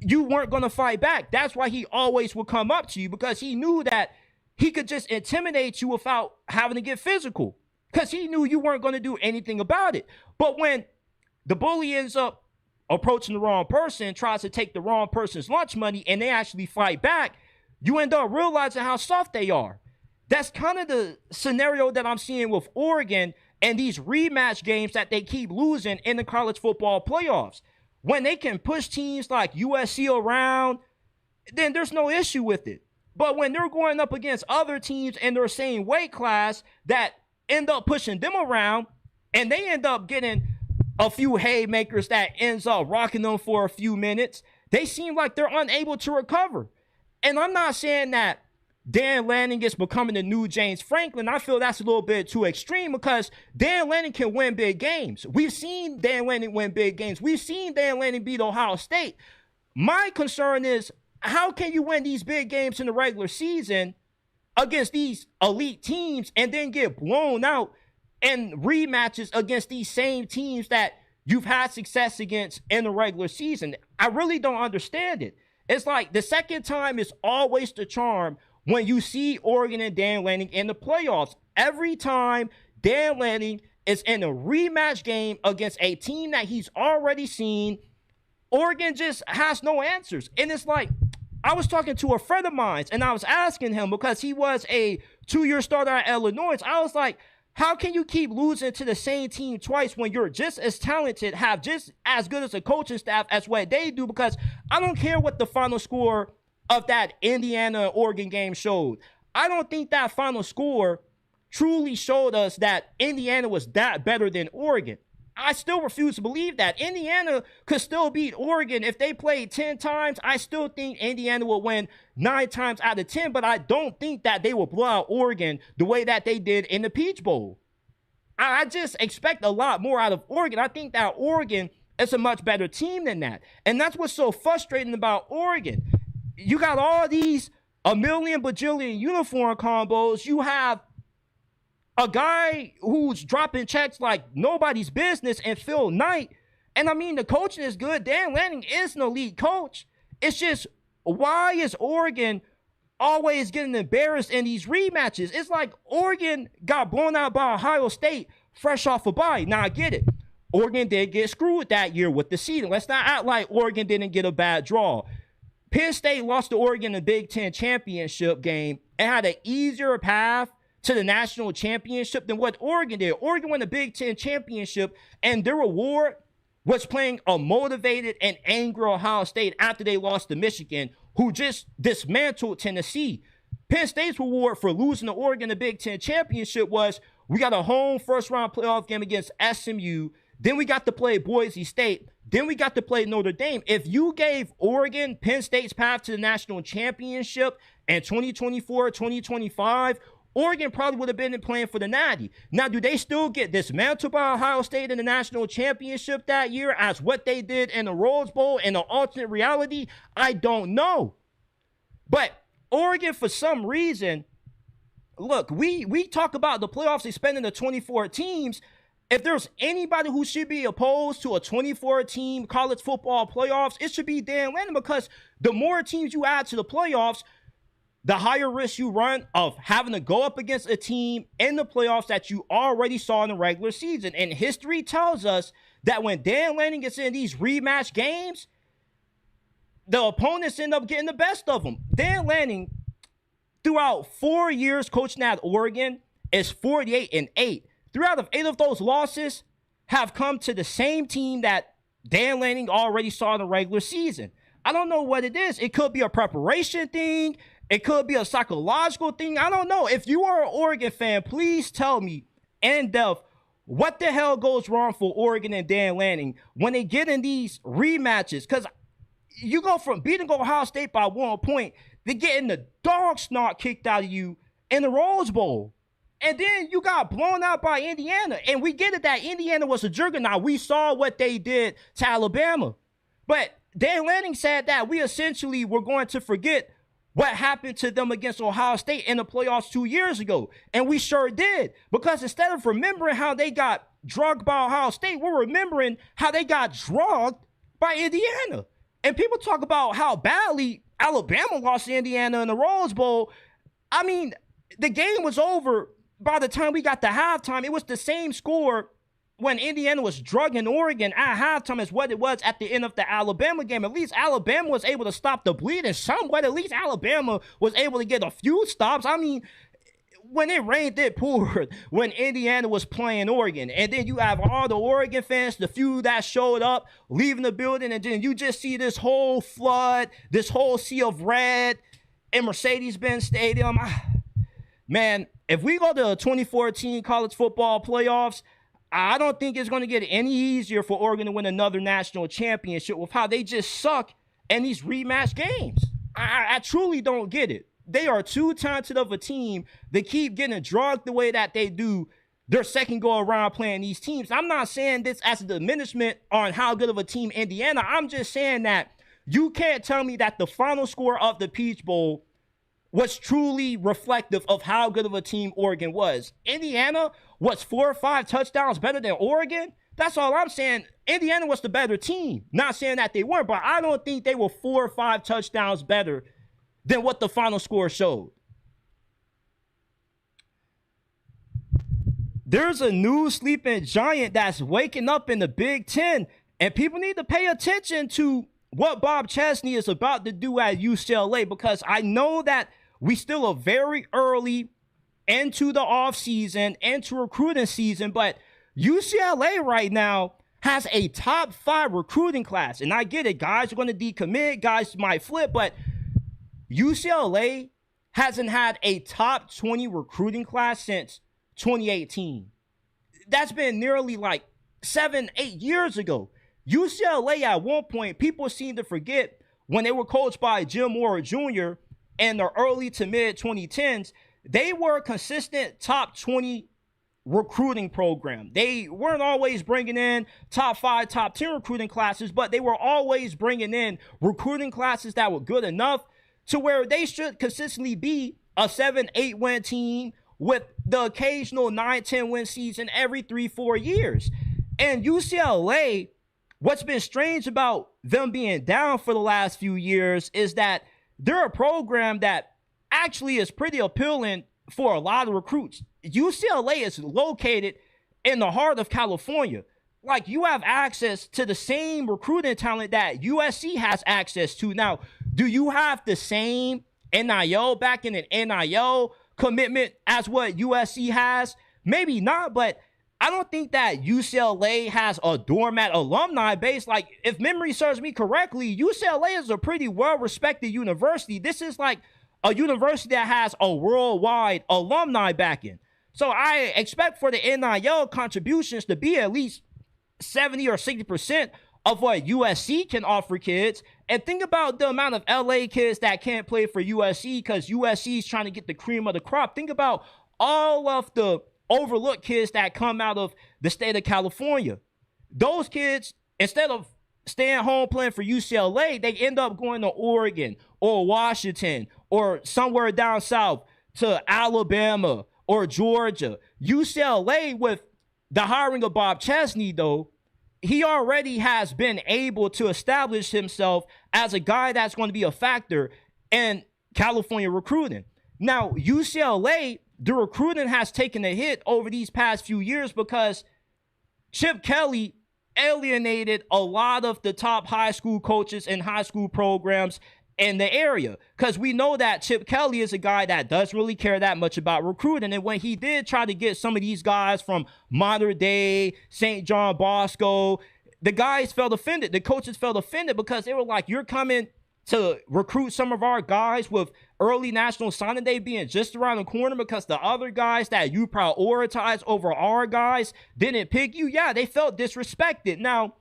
you weren't going to fight back. That's why he always would come up to you, because he knew that he could just intimidate you without having to get physical, because he knew you weren't going to do anything about it. But when the bully ends up approaching the wrong person, tries to take the wrong person's lunch money, and they actually fight back, you end up realizing how soft they are. That's kind of the scenario that I'm seeing with Oregon and these rematch games that they keep losing in the college football playoffs. When they can push teams like USC around, then there's no issue with it. But when they're going up against other teams in their same weight class that end up pushing them around, and they end up getting a few haymakers that ends up rocking them for a few minutes, they seem like they're unable to recover. And I'm not saying that Dan Lanning is becoming the new James Franklin. I feel that's a little bit too extreme, because Dan Lanning can win big games. We've seen Dan Lanning win big games. We've seen Dan Lanning beat Ohio State. My concern is, how can you win these big games in the regular season against these elite teams and then get blown out in rematches against these same teams that you've had success against in the regular season? I really don't understand it. It's like the second time is always the charm when you see Oregon and Dan Lanning in the playoffs. Every time Dan Lanning is in a rematch game against a team that he's already seen, Oregon just has no answers. And it's like, I was talking to a friend of mine, and I was asking him, because he was a 2-year starter at Illinois, I was like, how can you keep losing to the same team twice when you're just as talented, have just as good as a coaching staff as what they do? Because I don't care what the final score of that Indiana-Oregon game showed. I don't think that final score truly showed us that Indiana was that better than Oregon. I still refuse to believe that. Indiana could still beat Oregon if they played 10 times. I still think Indiana will win 9 times out of 10, but I don't think that they will blow out Oregon the way that they did in the Peach Bowl. I just expect a lot more out of Oregon. I think that Oregon is a much better team than that. And that's what's so frustrating about Oregon. You got all these a million bajillion uniform combos. You have a guy who's dropping checks like nobody's business, and Phil Knight. And I mean, the coaching is good. Dan Lanning is an elite coach. It's just, why is Oregon always getting embarrassed in these rematches? It's like Oregon got blown out by Ohio State fresh off a bye. Now, I get it. Oregon did get screwed that year with the seeding. Let's not act like Oregon didn't get a bad draw. Penn State lost to Oregon in the Big Ten championship game and had an easier path to the national championship than what Oregon did. Oregon won the Big Ten championship, and their reward was playing a motivated and angry Ohio State after they lost to Michigan, who just dismantled Tennessee. Penn State's reward for losing to Oregon in the Big Ten championship was, we got a home first-round playoff game against SMU. Then we got to play Boise State. Then we got to play Notre Dame. If you gave Oregon Penn State's path to the national championship in 2024, 2025, Oregon probably would have been playing for the Natty. Now, do they still get dismantled by Ohio State in the national championship that year as what they did in the Rose Bowl in an alternate reality? I don't know. But Oregon, for some reason, look, we talk about the playoffs expanding to 24 teams. If there's anybody who should be opposed to a 24-team college football playoffs, it should be Dan Lanning, because the more teams you add to the playoffs, the higher risk you run of having to go up against a team in the playoffs that you already saw in the regular season. And history tells us that when Dan Lanning gets in these rematch games, the opponents end up getting the best of them. Dan Lanning, throughout 4 years coaching at Oregon, is 48-8. 3 out of 8 of those losses have come to the same team that Dan Lanning already saw in the regular season. I don't know what it is. It could be a preparation thing. It could be a psychological thing. I don't know. If you are an Oregon fan, please tell me in depth what the hell goes wrong for Oregon and Dan Lanning when they get in these rematches. Because you go from beating Ohio State by 1 point to getting the dog snot kicked out of you in the Rose Bowl. And then you got blown out by Indiana. And we get it that Indiana was a juggernaut. We saw what they did to Alabama. But Dan Lanning said that we essentially were going to forget what happened to them against Ohio State in the playoffs 2 years ago. And we sure did. Because instead of remembering how they got drugged by Ohio State, we're remembering how they got drugged by Indiana. And people talk about how badly Alabama lost to Indiana in the Rose Bowl. I mean, the game was over by the time we got to halftime. It was the same score when Indiana was drugging Oregon at halftime as what it was at the end of the Alabama game. At least Alabama was able to stop the bleeding somewhat. At least Alabama was able to get a few stops. I mean, when it rained, it poured when Indiana was playing Oregon. And then you have all the Oregon fans, the few that showed up, leaving the building, and then you just see this whole flood, this whole sea of red in Mercedes-Benz Stadium. Man, if we go to the 2014 college football playoffs, I don't think it's going to get any easier for Oregon to win another national championship with how they just suck in these rematch games. I truly don't get it. They are too talented of a team to keep getting drugged the way that they do their second go around playing these teams. I'm not saying this as a diminishment on how good of a team Indiana. I'm just saying that you can't tell me that the final score of the Peach Bowl was truly reflective of how good of a team Oregon was. Indiana was 4 or 5 touchdowns better than Oregon. That's all I'm saying. Indiana was the better team. Not saying that they weren't, but I don't think they were 4 or 5 touchdowns better than what the final score showed. There's a new sleeping giant that's waking up in the Big Ten, and people need to pay attention to what Bob Chesney is about to do at UCLA, because I know that we still are very early into the offseason, into recruiting season, but UCLA right now has a top 5 recruiting class. And I get it, guys are going to decommit, guys might flip, but UCLA hasn't had a top 20 recruiting class since 2018. That's been nearly like 7-8 years ago. UCLA at one point, people seem to forget when they were coached by Jim Moore Jr. in the early to mid 2010s, they were a consistent top 20 recruiting program. They weren't always bringing in top 5, top 10 recruiting classes, but they were always bringing in recruiting classes that were good enough to where they should consistently be a 7-8 win team with the occasional 9-10 win season every 3-4 years. And UCLA, what's been strange about them being down for the last few years is that they're a program that actually is pretty appealing for a lot of recruits. UCLA is located in the heart of California. Like, you have access to the same recruiting talent that USC has access to. Now, do you have the same NIL back in an NIL commitment as what USC has? Maybe not, but I don't think that UCLA has a doormat alumni base. Like, if memory serves me correctly, UCLA is a pretty well-respected university. This is like a university that has a worldwide alumni backing. So I expect for the NIL contributions to be at least 70 or 60% of what USC can offer kids. And think about the amount of LA kids that can't play for USC because USC is trying to get the cream of the crop. Think about all of the overlooked kids that come out of the state of California. Those kids, instead of staying home playing for UCLA, they end up going to Oregon or Washington or somewhere down south to Alabama or Georgia. UCLA, with the hiring of Bob Chesney, though, he already has been able to establish himself as a guy that's going to be a factor in California recruiting. Now, UCLA, the recruiting has taken a hit over these past few years because Chip Kelly alienated a lot of the top high school coaches and high school programs in the area, because we know that Chip Kelly is a guy that doesn't really care that much about recruiting. And when he did try to get some of these guys from modern day St. John Bosco, the guys felt offended. The coaches felt offended because they were like, you're coming to recruit some of our guys with early national signing day being just around the corner because the other guys that you prioritize over our guys didn't pick you. Yeah, they felt disrespected. Now,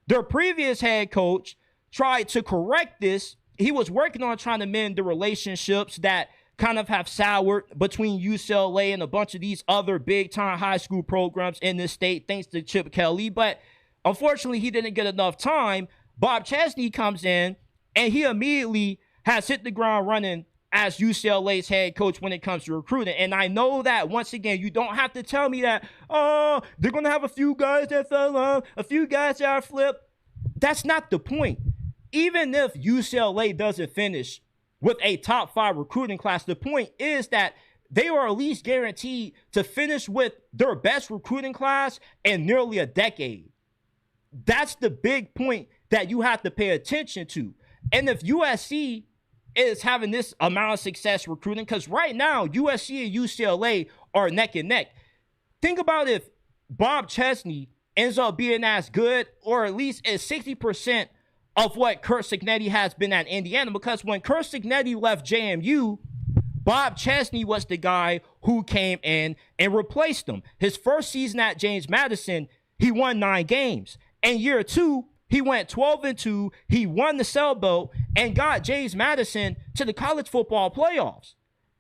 their previous head coach tried to correct this. He was working on trying to mend the relationships that kind of have soured between UCLA and a bunch of these other big-time high school programs in this state, thanks to Chip Kelly. But unfortunately, he didn't get enough time. Bob Chesney comes in, and he immediately has hit the ground running as UCLA's head coach when it comes to recruiting. And I know that, once again, you don't have to tell me that, oh, they're going to have a few guys that fell off, a few guys that are flipped. That's not the point. Even if UCLA doesn't finish with a top 5 recruiting class, the point is that they are at least guaranteed to finish with their best recruiting class in nearly a decade. That's the big point that you have to pay attention to. And if USC is having this amount of success recruiting, because right now USC and UCLA are neck and neck. Think about if Bob Chesney ends up being as good or at least is 60% of what Curt Cignetti has been at Indiana, because when Curt Cignetti left JMU, Bob Chesney was the guy who came in and replaced him. His first season at James Madison, he won 9 games. In year 2, he went 12-2. He won the Cell Belt and got James Madison to the college football playoffs.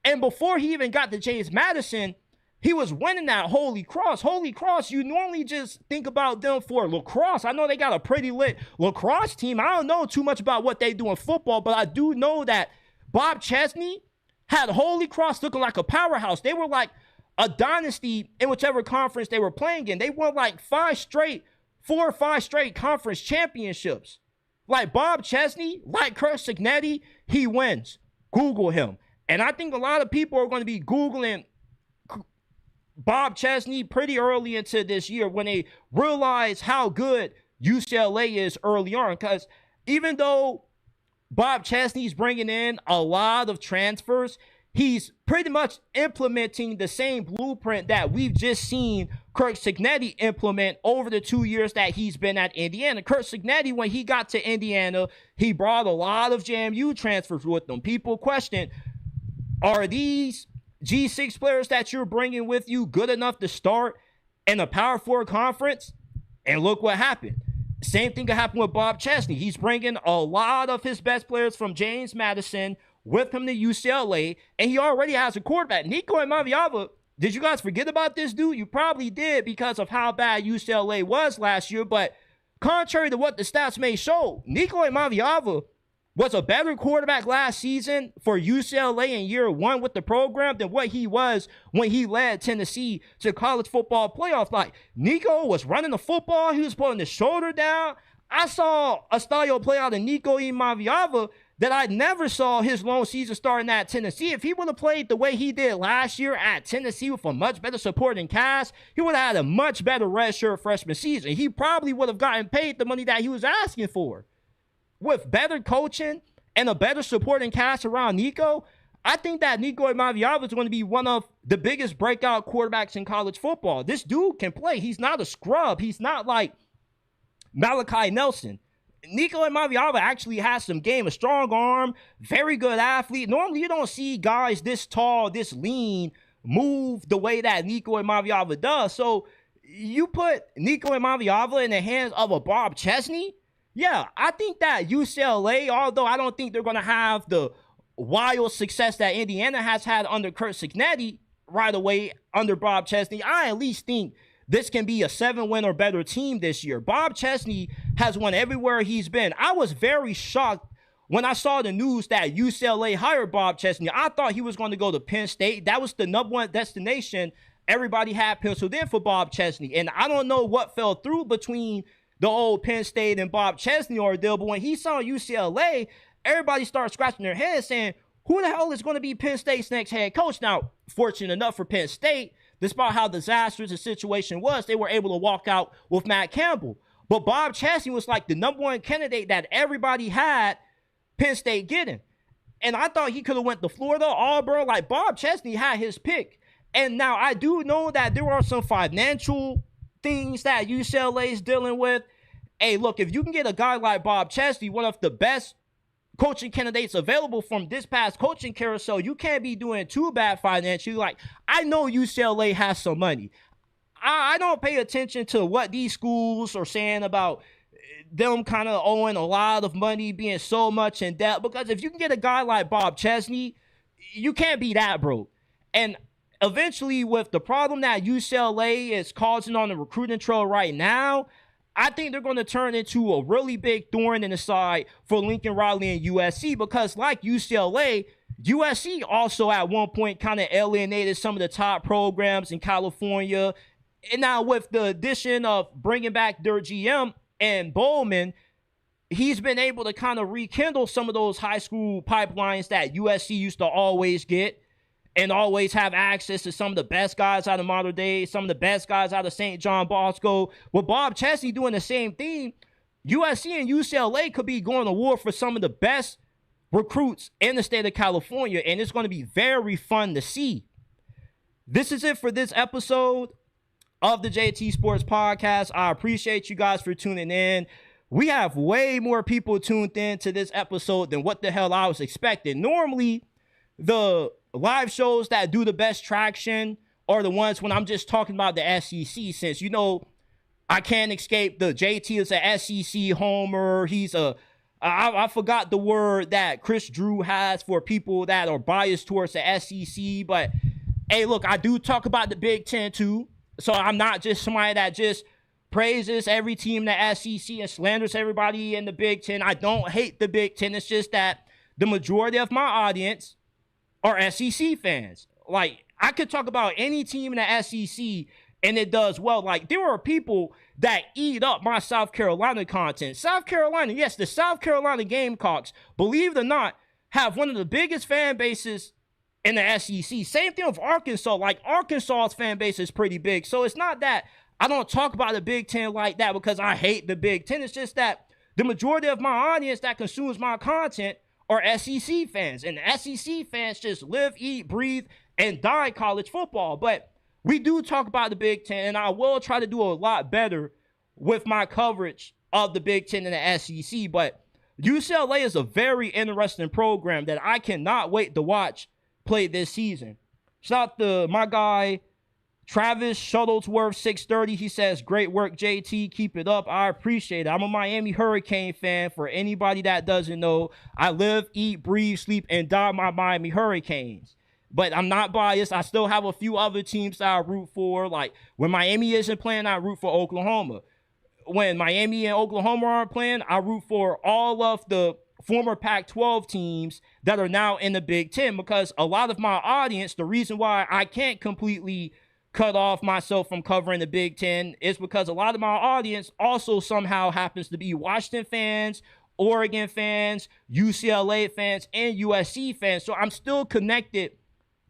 And before he even got to James Madison, he was winning at Holy Cross. Holy Cross, you normally just think about them for lacrosse. I know they got a pretty lit lacrosse team. I don't know too much about what they do in football, but I do know that Bob Chesney had Holy Cross looking like a powerhouse. They were like a dynasty in whichever conference they were playing in. They won like 4 or 5 straight conference championships. Like Bob Chesney, like Curt Cignetti, he wins. Google him. And I think a lot of people are going to be Googling Bob Chesney pretty early into this year when they realize how good UCLA is early on. Because even though Bob Chesney's bringing in a lot of transfers, he's pretty much implementing the same blueprint that we've just seen Curt Cignetti implement over the 2 years that he's been at Indiana. Curt Cignetti, when he got to Indiana, he brought a lot of JMU transfers with him. People question, are these G6 players that you're bringing with you good enough to start in a Power 4 conference? And look what happened. Same thing could happen with Bob Chesney. He's bringing a lot of his best players from James Madison with him to UCLA, and he already has a quarterback. Nico Iamaleava, did you guys forget about this dude? You probably did because of how bad UCLA was last year, but contrary to what the stats may show, Nico Iamaleava was a better quarterback last season for UCLA in year 1 with the program than what he was when he led Tennessee to college football playoffs. Like, Nico was running the football. He was putting his shoulder down. I saw a style play out of Nico Iamaleava that I never saw his lone season starting at Tennessee. If he would have played the way he did last year at Tennessee with a much better supporting cast, he would have had a much better redshirt freshman season. He probably would have gotten paid the money that he was asking for. With better coaching and a better supporting cast around Nico, I think that Nico Iamaleava is going to be one of the biggest breakout quarterbacks in college football. This dude can play. He's not a scrub. He's not like Malachi Nelson. Nico Iamaleava actually has some game, a strong arm, very good athlete. Normally, you don't see guys this tall, this lean, move the way that Nico Iamaleava does. So you put Nico Iamaleava in the hands of a Bob Chesney? Yeah, I think that UCLA, although I don't think they're going to have the wild success that Indiana has had under Kurt Cignetti right away under Bob Chesney, I at least think this can be a 7-win or better team this year. Bob Chesney has won everywhere he's been. I was very shocked when I saw the news that UCLA hired Bob Chesney. I thought he was going to go to Penn State. That was the number one destination everybody had penciled in for Bob Chesney. And I don't know what fell through between the old Penn State and Bob Chesney ordeal, but when he saw UCLA, everybody started scratching their heads saying, who the hell is going to be Penn State's next head coach? Now, fortunate enough for Penn State, despite how disastrous the situation was, they were able to walk out with Matt Campbell. But Bob Chesney was like the number one candidate that everybody had Penn State getting. And I thought he could have went to Florida, Auburn. Like, Bob Chesney had his pick. And now I do know that there are some financial things that UCLA is dealing with. Hey, look, if you can get a guy like Bob Chesney, one of the best coaching candidates available from this past coaching carousel, you can't be doing too bad financially. Like, I know UCLA has some money. I don't pay attention to what these schools are saying about them kind of owing a lot of money, being so much in debt, because if you can get a guy like Bob Chesney, you can't be that broke. And eventually, with the problem that UCLA is causing on the recruiting trail right now, I think they're going to turn into a really big thorn in the side for Lincoln Riley and USC, because like UCLA, USC also at one point kind of alienated some of the top programs in California. And now with the addition of bringing back their GM and Bowman, he's been able to kind of rekindle some of those high school pipelines that USC used to always get and always have access to some of the best guys out of modern day, some of the best guys out of St. John Bosco. With Bob Chesney doing the same thing, USC and UCLA could be going to war for some of the best recruits in the state of California, and it's going to be very fun to see. This is it for this episode of the JT Sports Podcast. I appreciate you guys for tuning in. We have way more people tuned in to this episode than what the hell I was expecting. Normally, the live shows that do the best traction are the ones when I'm just talking about the SEC, since, you know, I can't escape the JT is a SEC homer. He's I forgot the word that Chris Drew has for people that are biased towards the SEC, but hey, look, I do talk about the Big Ten too, so I'm not just somebody that just praises every team in the SEC and slanders everybody in the Big Ten. I don't hate the Big Ten. It's just that the majority of my audience are SEC fans. Like, I could talk about any team in the SEC and it does well. Like, there are people that eat up my South Carolina content. South Carolina, yes, the South Carolina Gamecocks, believe it or not, have one of the biggest fan bases in the SEC. Same thing with Arkansas. Like, Arkansas's fan base is pretty big. So it's not that I don't talk about the Big Ten like that because I hate the Big Ten. It's just that the majority of my audience that consumes my content are SEC fans. And the SEC fans just live, eat, breathe, and die college football. But we do talk about the Big Ten, and I will try to do a lot better with my coverage of the Big Ten and the SEC. But UCLA is a very interesting program that I cannot wait to watch play this season. Shout out to my guy, Travis Shuttlesworth 630. He says, great work, JT. Keep it up. I appreciate it. I'm a Miami Hurricane fan. For anybody that doesn't know, I live, eat, breathe, sleep, and die my Miami Hurricanes. But I'm not biased. I still have a few other teams that I root for. Like, when Miami isn't playing, I root for Oklahoma. When Miami and Oklahoma aren't playing, I root for all of the former Pac-12 teams that are now in the Big Ten, because a lot of my audience, the reason why I can't completely cut off myself from covering the Big Ten is because a lot of my audience also somehow happens to be Washington fans, Oregon fans, UCLA fans, and USC fans. So I'm still connected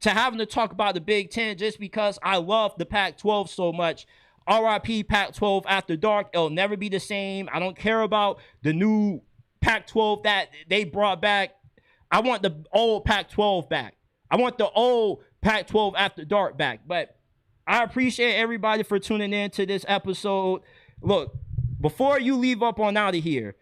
to having to talk about the Big Ten just because I love the Pac-12 so much. RIP Pac-12 after dark. It'll never be the same. I don't care about the new Pac-12 that they brought back. I want the old Pac-12 back. I want the old Pac-12 after dark back. But I appreciate everybody for tuning in to this episode. Look, before you leave up on out of here,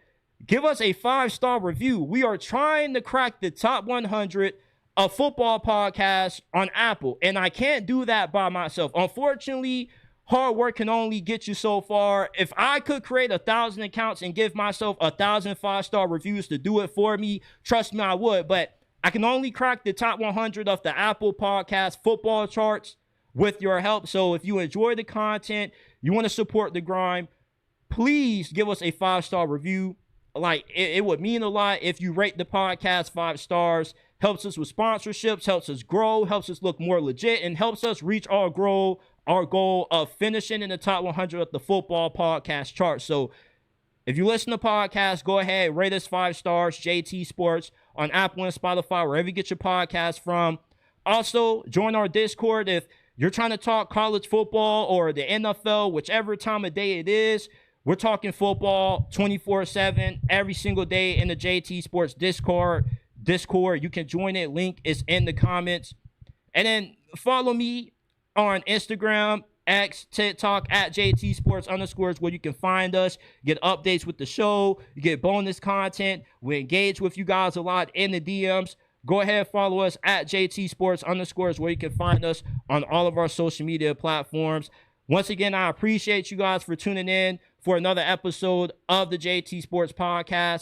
give us a 5-star review. We are trying to crack the top 100 a football podcast on Apple, and I can't do that by myself. Unfortunately, hard work can only get you so far. If I could create 1,000 accounts and give myself 1,000 5-star reviews to do it for me, trust me, I would. But I can only crack the top 100 of the Apple Podcast football charts with your help. So if you enjoy the content, you want to support the grind, please give us a 5-star review. Like, it would mean a lot if you rate the podcast 5 stars. Helps us with sponsorships, helps us grow, helps us look more legit, and helps us reach our goal of finishing in the top 100 of the football podcast chart. So if you listen to podcasts, go ahead, rate us 5 stars, JT Sports, on Apple and Spotify, wherever you get your podcast from. Also, join our Discord if you're trying to talk college football or the NFL, whichever time of day it is. We're talking football 24/7 every single day in the JT Sports Discord. You can join it. Link is in the comments. And then follow me on Instagram, X, TikTok at JT Sports _ where you can find us, get updates with the show, you get bonus content. We engage with you guys a lot in the DMs. Go ahead, follow us at JT Sports _ where you can find us on all of our social media platforms. Once again, I appreciate you guys for tuning in for another episode of the JT Sports Podcast.